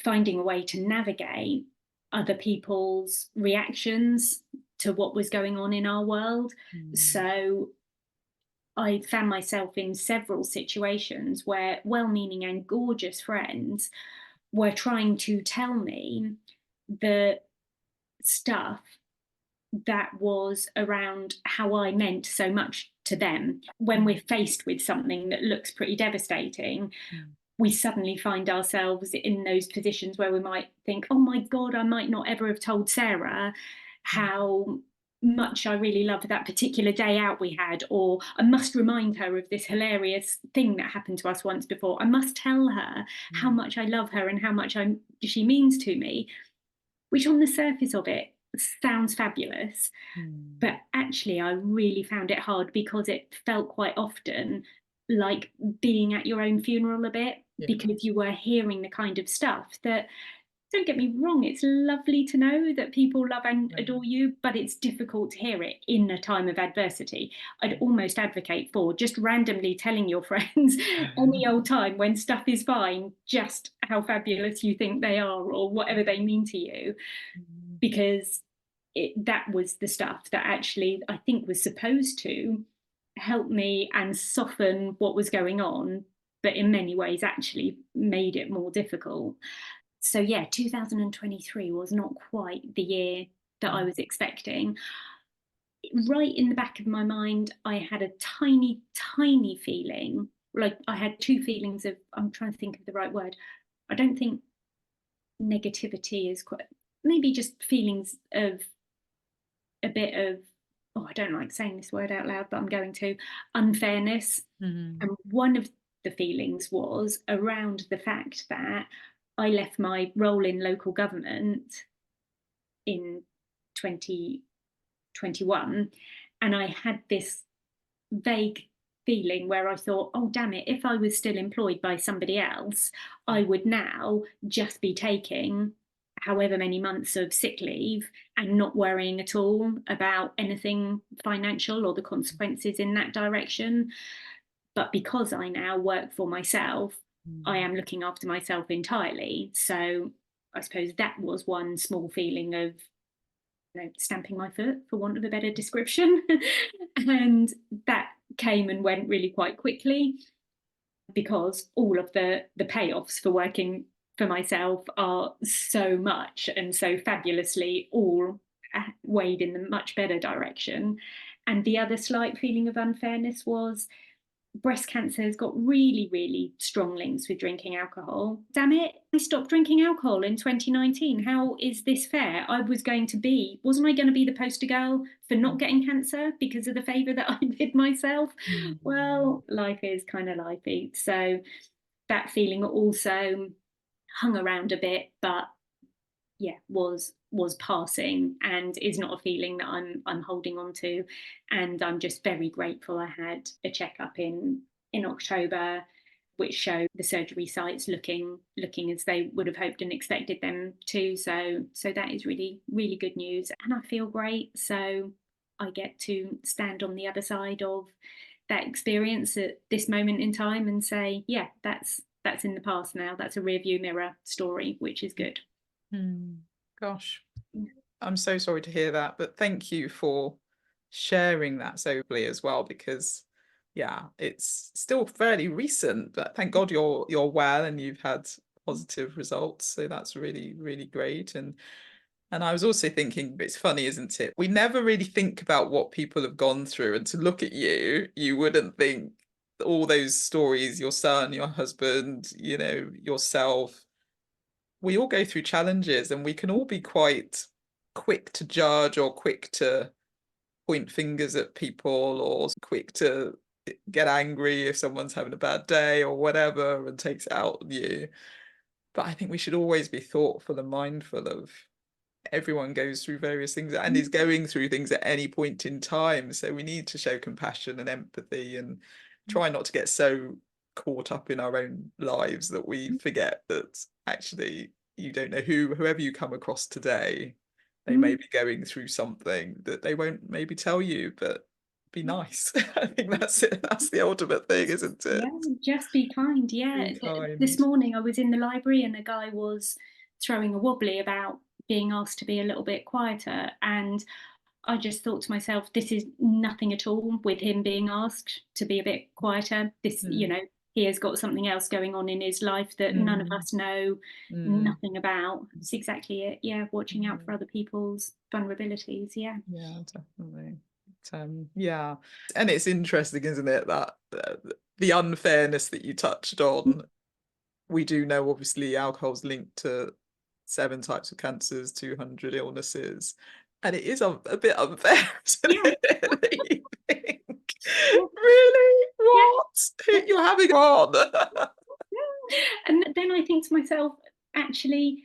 Speaker 2: finding a way to navigate other people's reactions to what was going on in our world.
Speaker 1: Mm.
Speaker 2: So I found myself in several situations where well meaning and gorgeous friends were trying to tell me the stuff that was around how I meant so much to them. When we're faced with something that looks pretty devastating,
Speaker 1: Mm.
Speaker 2: we suddenly find ourselves in those positions where we might think, oh my God, I might not ever have told Sarah how much I really loved that particular day out we had, or I must remind her of this hilarious thing that happened to us once before. I must tell her how much I love her and how much she means to me, which on the surface of it sounds fabulous.
Speaker 1: Mm.
Speaker 2: But actually, I really found it hard because it felt quite often like being at your own funeral a bit,
Speaker 1: Yeah.
Speaker 2: because you were hearing the kind of stuff that, don't get me wrong, it's lovely to know that people love and adore you, but it's difficult to hear it in a time of adversity. I'd almost advocate for just randomly telling your friends any old time when stuff is fine, just how fabulous you think they are or whatever they mean to you, because that was the stuff that actually I think was supposed to help me and soften what was going on, but in many ways actually made it more difficult. So yeah, 2023 was not quite the year that I was expecting. Right in the back of my mind, I had a tiny, tiny feeling. Like I had two feelings of, I'm trying to think of the right word. I don't think negativity is quite, maybe just feelings of a bit of, oh, I don't like saying this word out loud, but I'm going to, unfairness.
Speaker 1: Mm.
Speaker 2: And one of the feelings was around the fact that I left my role in local government in 2021, and I had this vague feeling where I thought, oh, damn it, if I was still employed by somebody else, I would now just be taking however many months of sick leave and not worrying at all about anything financial or the consequences in that direction. But because I now work for myself, I am looking after myself entirely. So I suppose that was one small feeling of, stamping my foot, for want of a better description. And that came and went really quite quickly, because all of the payoffs for working for myself are so much and so fabulously all weighed in the much better direction. And the other slight feeling of unfairness was breast cancer has got really, really strong links with drinking alcohol. Damn it, I stopped drinking alcohol in 2019. How is this fair? Wasn't I going to be the poster girl for not getting cancer because of the favour that I did myself? Well, life is kind of lifey. So that feeling also hung around a bit, but yeah, was passing and is not a feeling that I'm holding on to. And I'm just very grateful I had a checkup in October, which showed the surgery sites looking as they would have hoped and expected them to. So that is really, really good news. And I feel great. So I get to stand on the other side of that experience at this moment in time and say, yeah, that's in the past now. That's a rear view mirror story, which is good.
Speaker 1: Gosh, I'm so sorry to hear that, but thank you for sharing that so openly as well, because yeah, it's still fairly recent, but thank God you're well and you've had positive results. So that's really, really great. And I was also thinking, it's funny, isn't it? We never really think about what people have gone through, and to look at you, you wouldn't think all those stories, your son, your husband, you know, yourself, we all go through challenges, and we can all be quite quick to judge or quick to point fingers at people or quick to get angry if someone's having a bad day or whatever and takes it out on you. But I think we should always be thoughtful and mindful of everyone goes through various things and is going through things at any point in time. So we need to show compassion and empathy and try not to get so caught up in our own lives that we forget that actually you don't know whoever you come across today, they may be going through something that they won't maybe tell you, but be nice. I think that's it. That's the ultimate thing, isn't it?
Speaker 2: Yeah, just be kind. Yeah.
Speaker 1: Be
Speaker 2: This
Speaker 1: kind.
Speaker 2: morning I was in the library and a guy was throwing a wobbly about being asked to be a little bit quieter. And I just thought to myself, this is nothing at all with him being asked to be a bit quieter. This,
Speaker 1: Mm,
Speaker 2: he has got something else going on in his life that none of
Speaker 1: mm,
Speaker 2: us know
Speaker 1: mm,
Speaker 2: nothing about. It's exactly it. Yeah, watching out for
Speaker 1: mm.
Speaker 2: other people's vulnerabilities. Yeah.
Speaker 1: Yeah, definitely. Yeah, and it's interesting, isn't it, that the unfairness that you touched on. We do know, obviously, alcohol's linked to 7 types of cancers, 200 illnesses, and it is a bit unfair, isn't
Speaker 2: Yeah.
Speaker 1: it? You think,
Speaker 2: Yeah.
Speaker 1: really?
Speaker 2: Yeah.
Speaker 1: What? You're having fun?
Speaker 2: And then I think to myself, actually,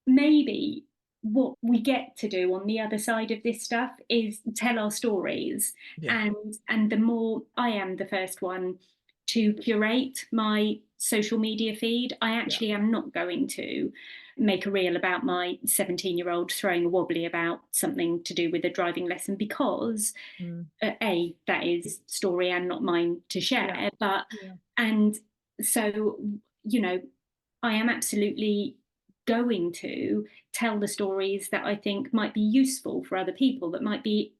Speaker 2: maybe what we get to do on the other side of this stuff is tell our stories.
Speaker 1: Yeah,
Speaker 2: And the more I am the first one to curate my social media feed, I
Speaker 1: yeah.
Speaker 2: actually am not going to make a reel about my 17-year-old throwing a wobbly about something to do with a driving lesson, because
Speaker 1: Mm,
Speaker 2: that is story and not mine to
Speaker 1: yeah,
Speaker 2: share. But
Speaker 1: yeah.
Speaker 2: and so, you know, I am absolutely going to tell the stories that I think might be useful for other people, that might be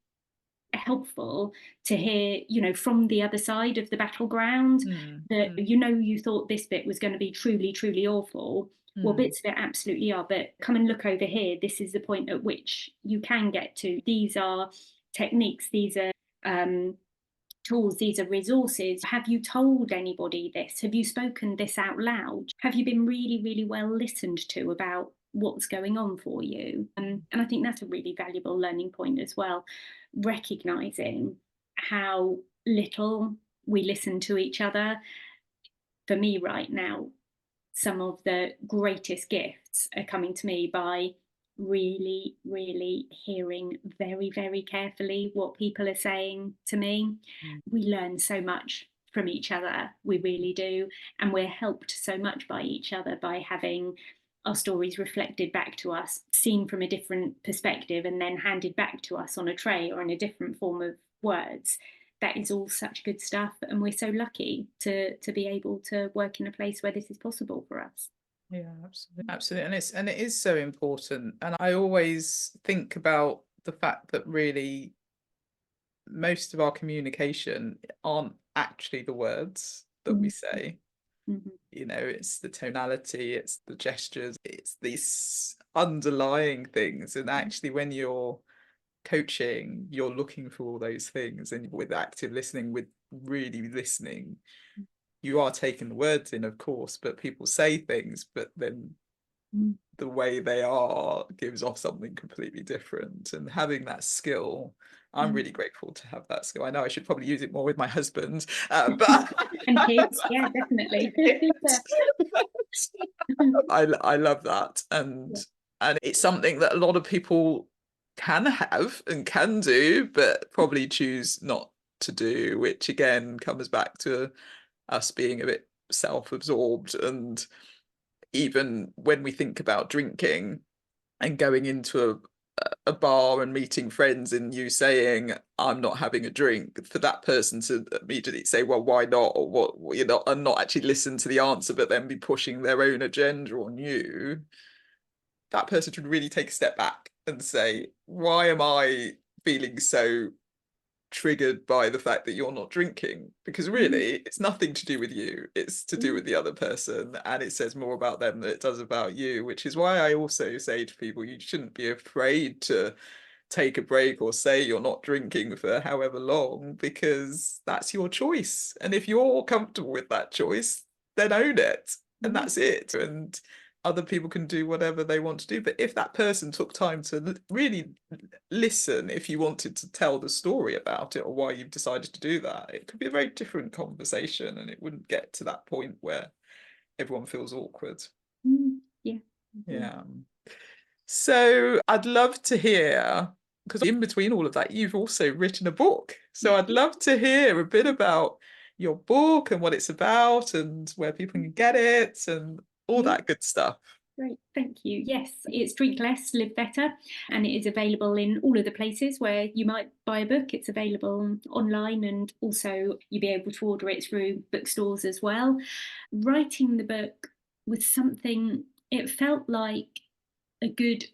Speaker 2: helpful to hear, from the other side of the battleground.
Speaker 1: Mm,
Speaker 2: That,
Speaker 1: mm,
Speaker 2: you thought this bit was going to be truly, truly awful. Well,
Speaker 1: mm,
Speaker 2: bits of it absolutely are, but come and look over here. This is the point at which you can get to. These are techniques, these are um, tools, these are resources. Have you told anybody this? Have you spoken this out loud? Have you been really, really well listened to about what's going on for you? And I think that's a really valuable learning point as well, recognizing how little we listen to each other. For me, right now, some of the greatest gifts are coming to me by really, really hearing very, very carefully what people are saying to me.
Speaker 1: mm,
Speaker 2: We learn so much from each other, we really do. And we're helped so much by each other by having our stories reflected back to us, seen from a different perspective, and then handed back to us on a tray or in a different form of words. That is all such good stuff, and we're so lucky to be able to work in a place where this is possible for us.
Speaker 1: yeah, absolutely, absolutely, and it is so important. And I always think about the fact that really most of our communication aren't actually the words that we
Speaker 2: Mhm,
Speaker 1: say.
Speaker 2: mhm,
Speaker 1: You know, it's the tonality, it's the gestures, it's these underlying things. And actually, when you're coaching, you're looking for all those things. And with active listening, with really listening, you are taking the words in, of course, but people say things, but then
Speaker 2: mhm.
Speaker 1: the way they are gives off something completely different. And having that skill, I'm
Speaker 2: Mm.
Speaker 1: really grateful to have that skill. I know I should probably use it more with my husband, but
Speaker 2: And kids, yeah, definitely. Yeah.
Speaker 1: I love that,
Speaker 2: Yeah.
Speaker 1: and it's something that a lot of people can have and can do, but probably choose not to do, which again comes back to us being a bit self-absorbed. And even when we think about drinking and going into a bar and meeting friends and you saying I'm not having a drink, for that person to immediately say, well, why not, or what, you know, and not actually listen to the answer but then be pushing their own agenda on you, that person should really take a step back and say, why am I feeling so triggered by the fact that you're not drinking? Because
Speaker 2: Mm,
Speaker 1: really it's nothing to do with you, it's to do
Speaker 2: mm,
Speaker 1: with the other person, and it says more about them than it does about you, which is why I also say to people, you shouldn't be afraid to take a break or say you're not drinking for however long, because that's your choice. And if you're comfortable with that choice, then own it. And that's it. And other people can do whatever they want to do. But if that person took time to really listen, if you wanted to tell the story about it or why you've decided to do that, it could be a very different conversation, and it wouldn't get to that point where everyone feels awkward.
Speaker 2: Yeah.
Speaker 1: Yeah. So I'd love to hear, because in between all of that, you've also written a book. So I'd love to hear a bit about your book and what it's about and where people can get it and all that good stuff.
Speaker 2: Great, thank you. Yes, it's Drink Less, Live Better, and it is available in all of the places where you might buy a book. It's available online, and also you'll be able to order it through bookstores as well. Writing the book was something, it felt like a good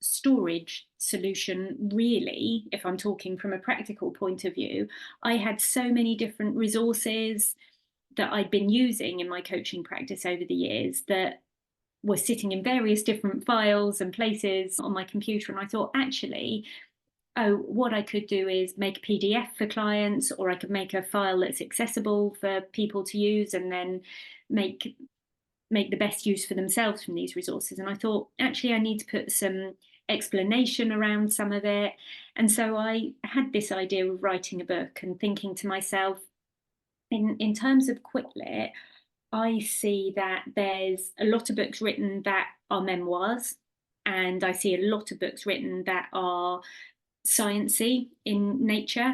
Speaker 2: storage solution, really, if I'm talking from a practical point of view. I had so many different resources that I'd been using in my coaching practice over the years that were sitting in various different files and places on my computer. And I thought, actually, oh, what I could do is make a PDF for clients, or I could make a file that's accessible for people to use, and then make the best use for themselves from these resources. And I thought, actually, I need to put some explanation around some of it. And so I had this idea of writing a book and thinking to myself, in terms of quick lit, I see that there's a lot of books written that are memoirs, and I see a lot of books written that are sciencey in nature.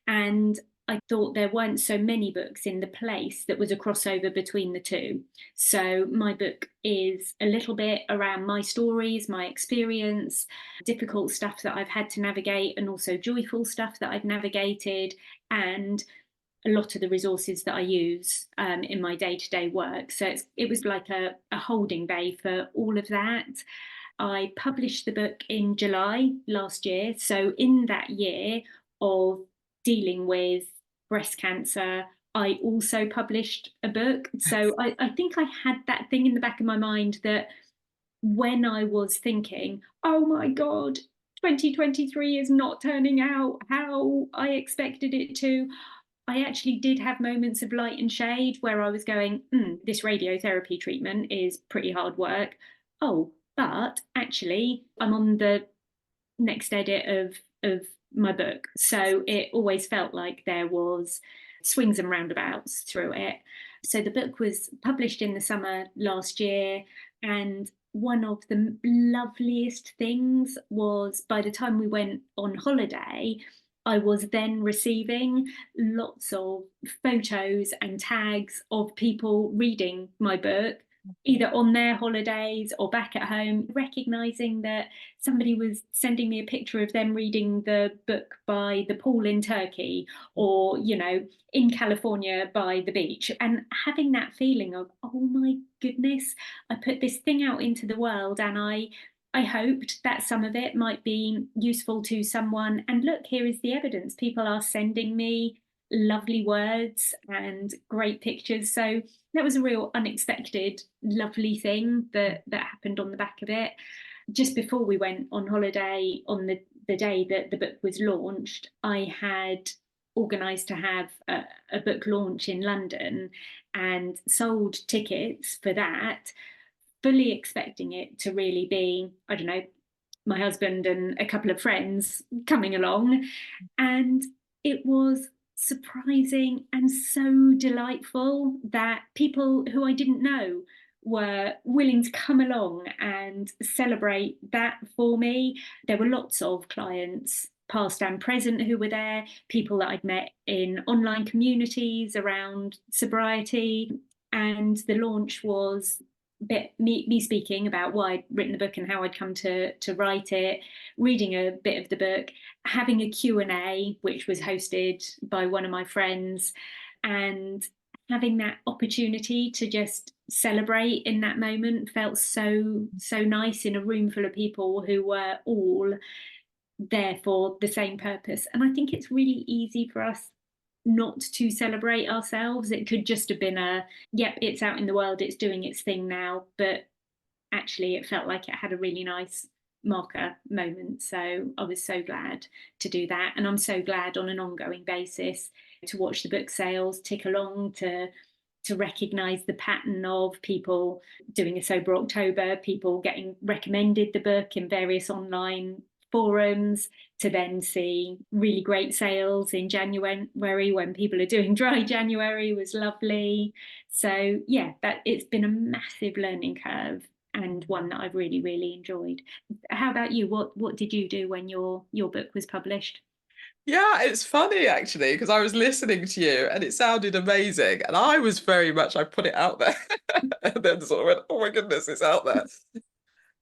Speaker 2: And I thought there weren't so many books in the place that was a crossover between the two. So my book is a little bit around my stories, my experience, difficult stuff that I've had to navigate, and also joyful stuff that I've navigated, and a lot of the resources that I use in my day-to-day work. So it was like a holding bay for all of that. I published the book in July last year. So in that year of dealing with breast cancer, I also published a book. So I think I had that thing in the back of my mind that when I was thinking, oh my God, 2023 is not turning out how I expected it to, I actually did have moments of light and shade where I was going, this radiotherapy treatment is pretty hard work. Oh, but actually, I'm on the next edit of my book. So it always felt like there was swings and roundabouts through it. So the book was published in the summer last year. And one of the loveliest things was, by the time we went on holiday, I was then receiving lots of photos and tags of people reading my book, either on their holidays or back at home, recognizing that somebody was sending me a picture of them reading the book by the pool in Turkey, or, in California by the beach, and having that feeling of, oh my goodness, I put this thing out into the world, and I hoped that some of it might be useful to someone. And look, here is the evidence. People are sending me lovely words and great pictures. So that was a real unexpected, lovely thing that happened on the back of it. Just before we went on holiday, on the day that the book was launched, I had organised to have a book launch in London and sold tickets for that, fully expecting it to really be, I don't know, my husband and a couple of friends coming along. And it was surprising and so delightful that people who I didn't know were willing to come along and celebrate that for me. There were lots of clients, past and present, who were there, people that I'd met in online communities around sobriety. And the launch was bit me speaking about why I'd written the book and how I'd come to write it, reading a bit of the book, having a Q&A, which was hosted by one of my friends, and having that opportunity to just celebrate in that moment felt so nice, in a room full of people who were all there for the same purpose. And I think it's really easy for us not to celebrate ourselves. It could just have been yep, it's out in the world, it's doing its thing now. But actually, it felt like it had a really nice marker moment. So I was so glad to do that. And I'm so glad on an ongoing basis to watch the book sales tick along, to recognise the pattern of people doing a sober October, people getting recommended the book in various online forums, to then see really great sales in January when people are doing dry January was lovely. So yeah, that it's been a massive learning curve, and one that I've really, really enjoyed. How about you? What did you do when your book was published?
Speaker 1: Yeah, it's funny actually, because I was listening to you and it sounded amazing. And I was very much, I put it out there and then sort of went, oh my goodness, it's out there.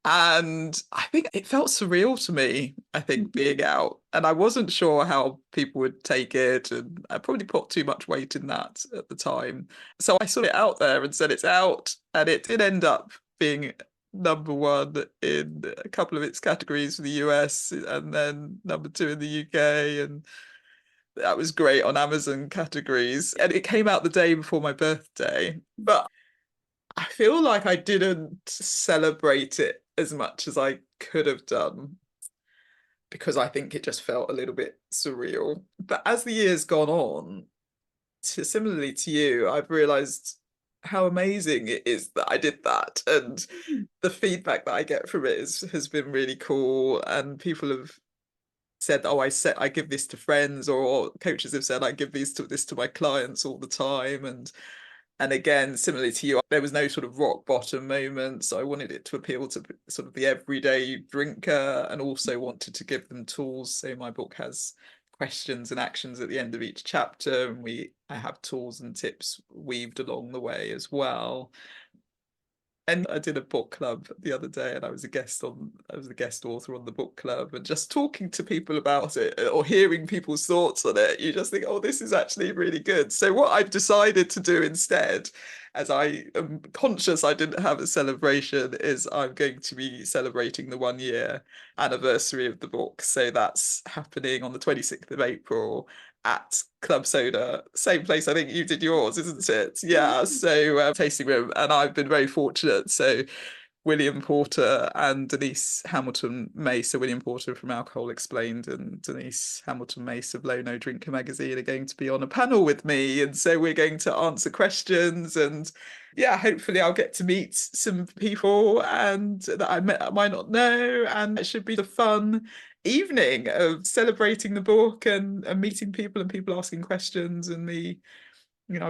Speaker 1: And I think it felt surreal to me, I think, being out. And I wasn't sure how people would take it. And I probably put too much weight in that at the time. So I saw it out there and said it's out. And it did end up being #1 in a couple of its categories for the US and then #2 in the UK. And that was great on Amazon categories. And it came out the day before my birthday. But I feel like I didn't celebrate it as much as I could have done because I think it just felt a little bit surreal. But as the years gone on, similarly to you, I've realized how amazing it is that I did that. And the feedback that I get from it has been really cool. And people have said, oh, I give this to friends, or coaches have said I give this to my clients all the time. And again, similarly to you, there was no sort of rock bottom moment. So I wanted it to appeal to sort of the everyday drinker, and also wanted to give them tools. So my book has questions and actions at the end of each chapter, and I have tools and tips weaved along the way as well. And I did a book club the other day, and I was a guest author on the book club, and just talking to people about it or hearing people's thoughts on it, you just think, oh, this is actually really good. So what I've decided to do instead, as I am conscious I didn't have a celebration, is I'm going to be celebrating the 1 year anniversary of the book. So that's happening on the 26th of April at Club Soda, same place I think you did yours, isn't it? Yeah, so tasting room, and I've been very fortunate. So William Porter and Denise Hamilton Mace, so William Porter from Alcohol Explained and Denise Hamilton Mace of Low No Drinker magazine, are going to be on a panel with me, and so we're going to answer questions, and yeah, hopefully I'll get to meet some people and that I might not know, and it should be the fun evening of celebrating the book and meeting people and people asking questions, and me,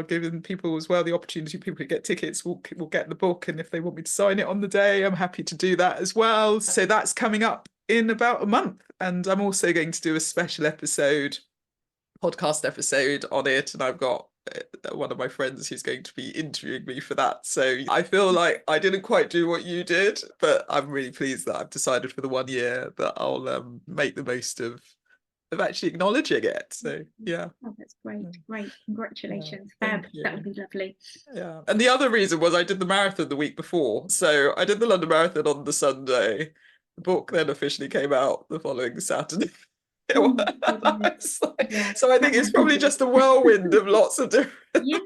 Speaker 1: giving people as well the opportunity. People who get tickets will get the book, and if they want me to sign it on the day, I'm happy to do that as well. So that's coming up in about a month, and I'm also going to do a special podcast episode on it, and I've got one of my friends who's going to be interviewing me for that. So I feel like I didn't quite do what you did, but I'm really pleased that I've decided for the 1 year that I'll make the most of actually acknowledging it. So yeah.
Speaker 2: Oh, that's great. Congratulations.
Speaker 1: Yeah,
Speaker 2: Fab. That would be lovely.
Speaker 1: yeah. And the other reason was I did the marathon the week before. So I did the London Marathon on the Sunday. The book then officially came out the following Saturday.
Speaker 2: Oh,
Speaker 1: So I think it's probably just a whirlwind of lots of different
Speaker 2: yeah,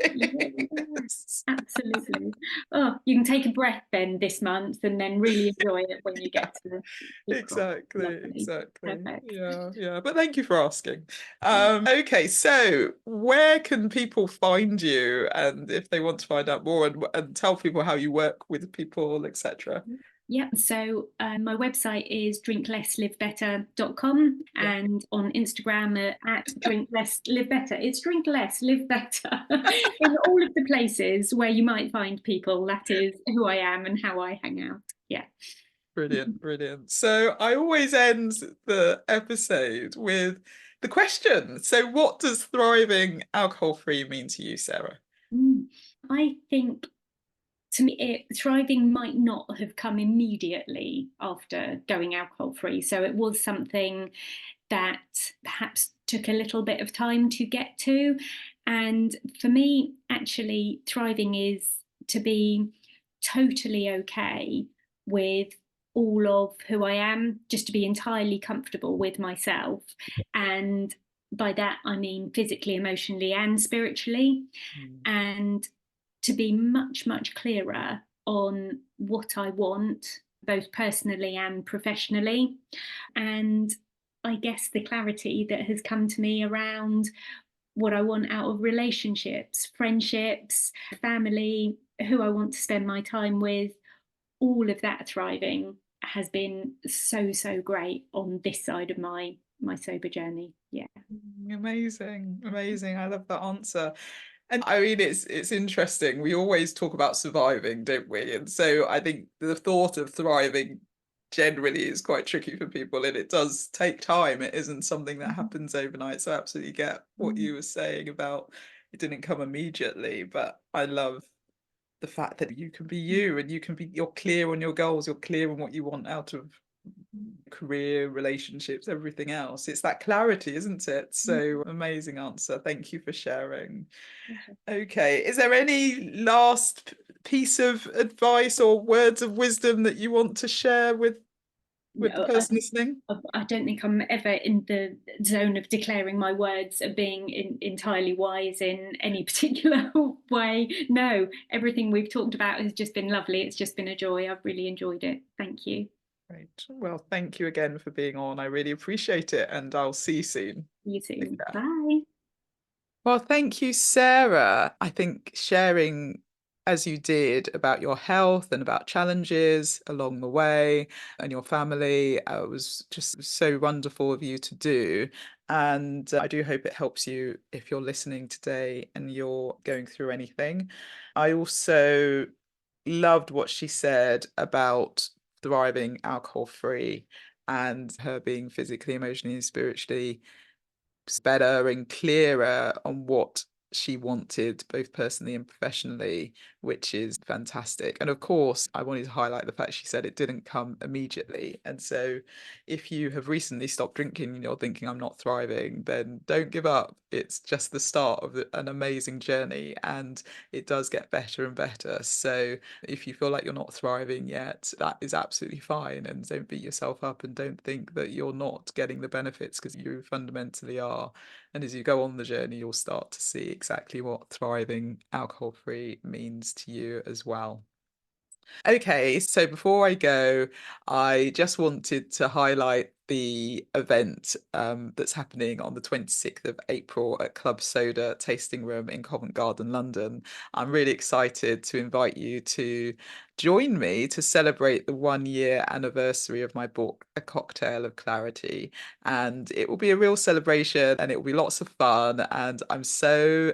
Speaker 1: things.
Speaker 2: absolutely. Oh, you can take a breath then this month, and then really enjoy it when you get to the
Speaker 1: Exactly.
Speaker 2: Perfect.
Speaker 1: Yeah. But thank you for asking. Okay, so where can people find you, and if they want to find out more, and tell people how you work with people, etc.?
Speaker 2: Yeah, so my website is drinklesslivebetter.com, and on Instagram at drinklesslivebetter. It's drink less, live better. In all of the places where you might find people, that is who I am and how I hang out. Yeah.
Speaker 1: Brilliant. So I always end the episode with the question. So what does thriving alcohol-free mean to you, Sarah?
Speaker 2: I think, to me, thriving might not have come immediately after going alcohol free. So it was something that perhaps took a little bit of time to get to. And for me, actually, thriving is to be totally okay with all of who I am, just to be entirely comfortable with myself. And by that, I mean physically, emotionally, and spiritually. And to be much, much clearer on what I want both personally and professionally. And I guess the clarity that has come to me around what I want out of relationships, friendships, family, who I want to spend my time with, all of that thriving has been so, so great on this side of my sober journey. Yeah.
Speaker 1: Amazing, amazing. I love that answer. And I mean, it's interesting. We always talk about surviving, don't we? And so I think the thought of thriving generally is quite tricky for people, and it does take time. It isn't something that happens overnight. So I absolutely get what
Speaker 2: Mm.
Speaker 1: you were saying about it didn't come immediately. But I love the fact that you can be you, and you're clear on your goals, you're clear on what you want out of career, relationships, everything else. It's that clarity, isn't it? So amazing answer. Thank you for sharing. Okay, is there any last piece of advice or words of wisdom that you want to share with the
Speaker 2: No,
Speaker 1: person listening?
Speaker 2: I don't think I'm ever in the zone of declaring my words of being entirely wise in any particular way. No, everything we've talked about has just been lovely. It's just been a joy. I've really enjoyed it. Thank you.
Speaker 1: Great. Well, thank you again for being on. I really appreciate it, and I'll see you soon.
Speaker 2: See you
Speaker 1: Take
Speaker 2: soon.
Speaker 1: care.
Speaker 2: Bye.
Speaker 1: Well, thank you, Sarah. I think sharing as you did about your health and about challenges along the way and your family was just so wonderful of you to do. And I do hope it helps you if you're listening today and you're going through anything. I also loved what she said about thriving alcohol free and her being physically, emotionally, and spiritually better and clearer on what she wanted, both personally and professionally, which is fantastic. And of course, I wanted to highlight the fact she said it didn't come immediately. And so if you have recently stopped drinking and you're thinking, I'm not thriving, then don't give up. It's just the start of an amazing journey, and it does get better and better. So if you feel like you're not thriving yet, that is absolutely fine. And don't beat yourself up, and don't think that you're not getting the benefits, because you fundamentally are. And as you go on the journey, you'll start to see exactly what thriving alcohol free means to you as well. Okay, so before I go, I just wanted to highlight the event that's happening on the 26th of April at Club Soda Tasting Room in Covent Garden, London. I'm really excited to invite you to join me to celebrate the 1 year anniversary of my book, A Cocktail of Clarity. And it will be a real celebration, and it will be lots of fun. And I'm so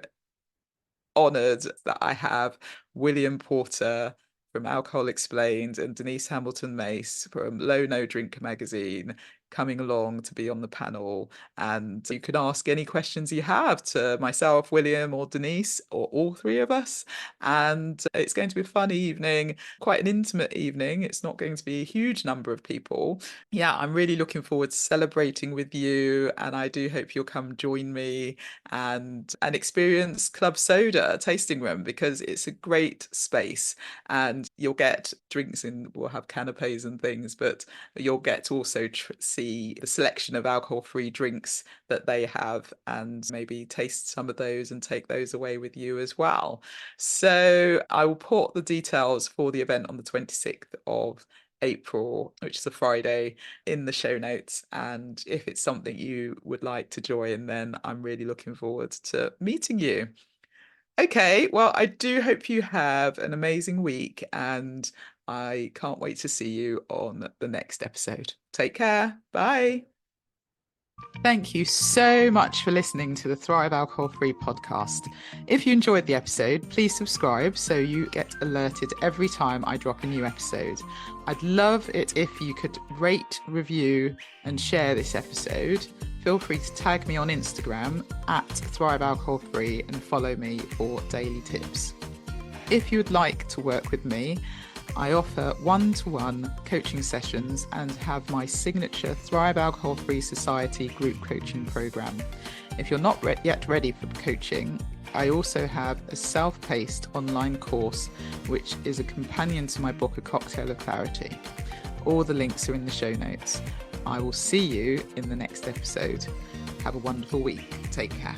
Speaker 1: honoured that I have William Porter from Alcohol Explained and Denise Hamilton Mace from Low No Drinker magazine coming along to be on the panel. And you can ask any questions you have to myself, William, or Denise, or all three of us. And it's going to be a fun evening, quite an intimate evening. It's not going to be a huge number of people. Yeah, I'm really looking forward to celebrating with you, and I do hope you'll come join me and experience Club Soda Tasting Room, because it's a great space, and you'll get drinks in, we'll have canapes and things, but you'll get to also see the selection of alcohol-free drinks that they have, and maybe taste some of those and take those away with you as well. So I will put the details for the event on the 26th of April, which is a Friday, in the show notes. And if it's something you would like to join, then I'm really looking forward to meeting you. Okay, well, I do hope you have an amazing week, and I can't wait to see you on the next episode. Take care. Bye. Thank you so much for listening to the Thrive Alcohol Free podcast. If you enjoyed the episode, please subscribe so you get alerted every time I drop a new episode. I'd love it if you could rate, review, and share this episode. Feel free to tag me on Instagram at Thrive Alcohol Free and follow me for daily tips. If you would like to work with me, I offer one-to-one coaching sessions and have my signature Thrive Alcohol Free Society group coaching program. If you're not yet ready for coaching, I also have a self-paced online course, which is a companion to my book, A Cocktail of Clarity. All the links are in the show notes. I will see you in the next episode. Have a wonderful week. Take care.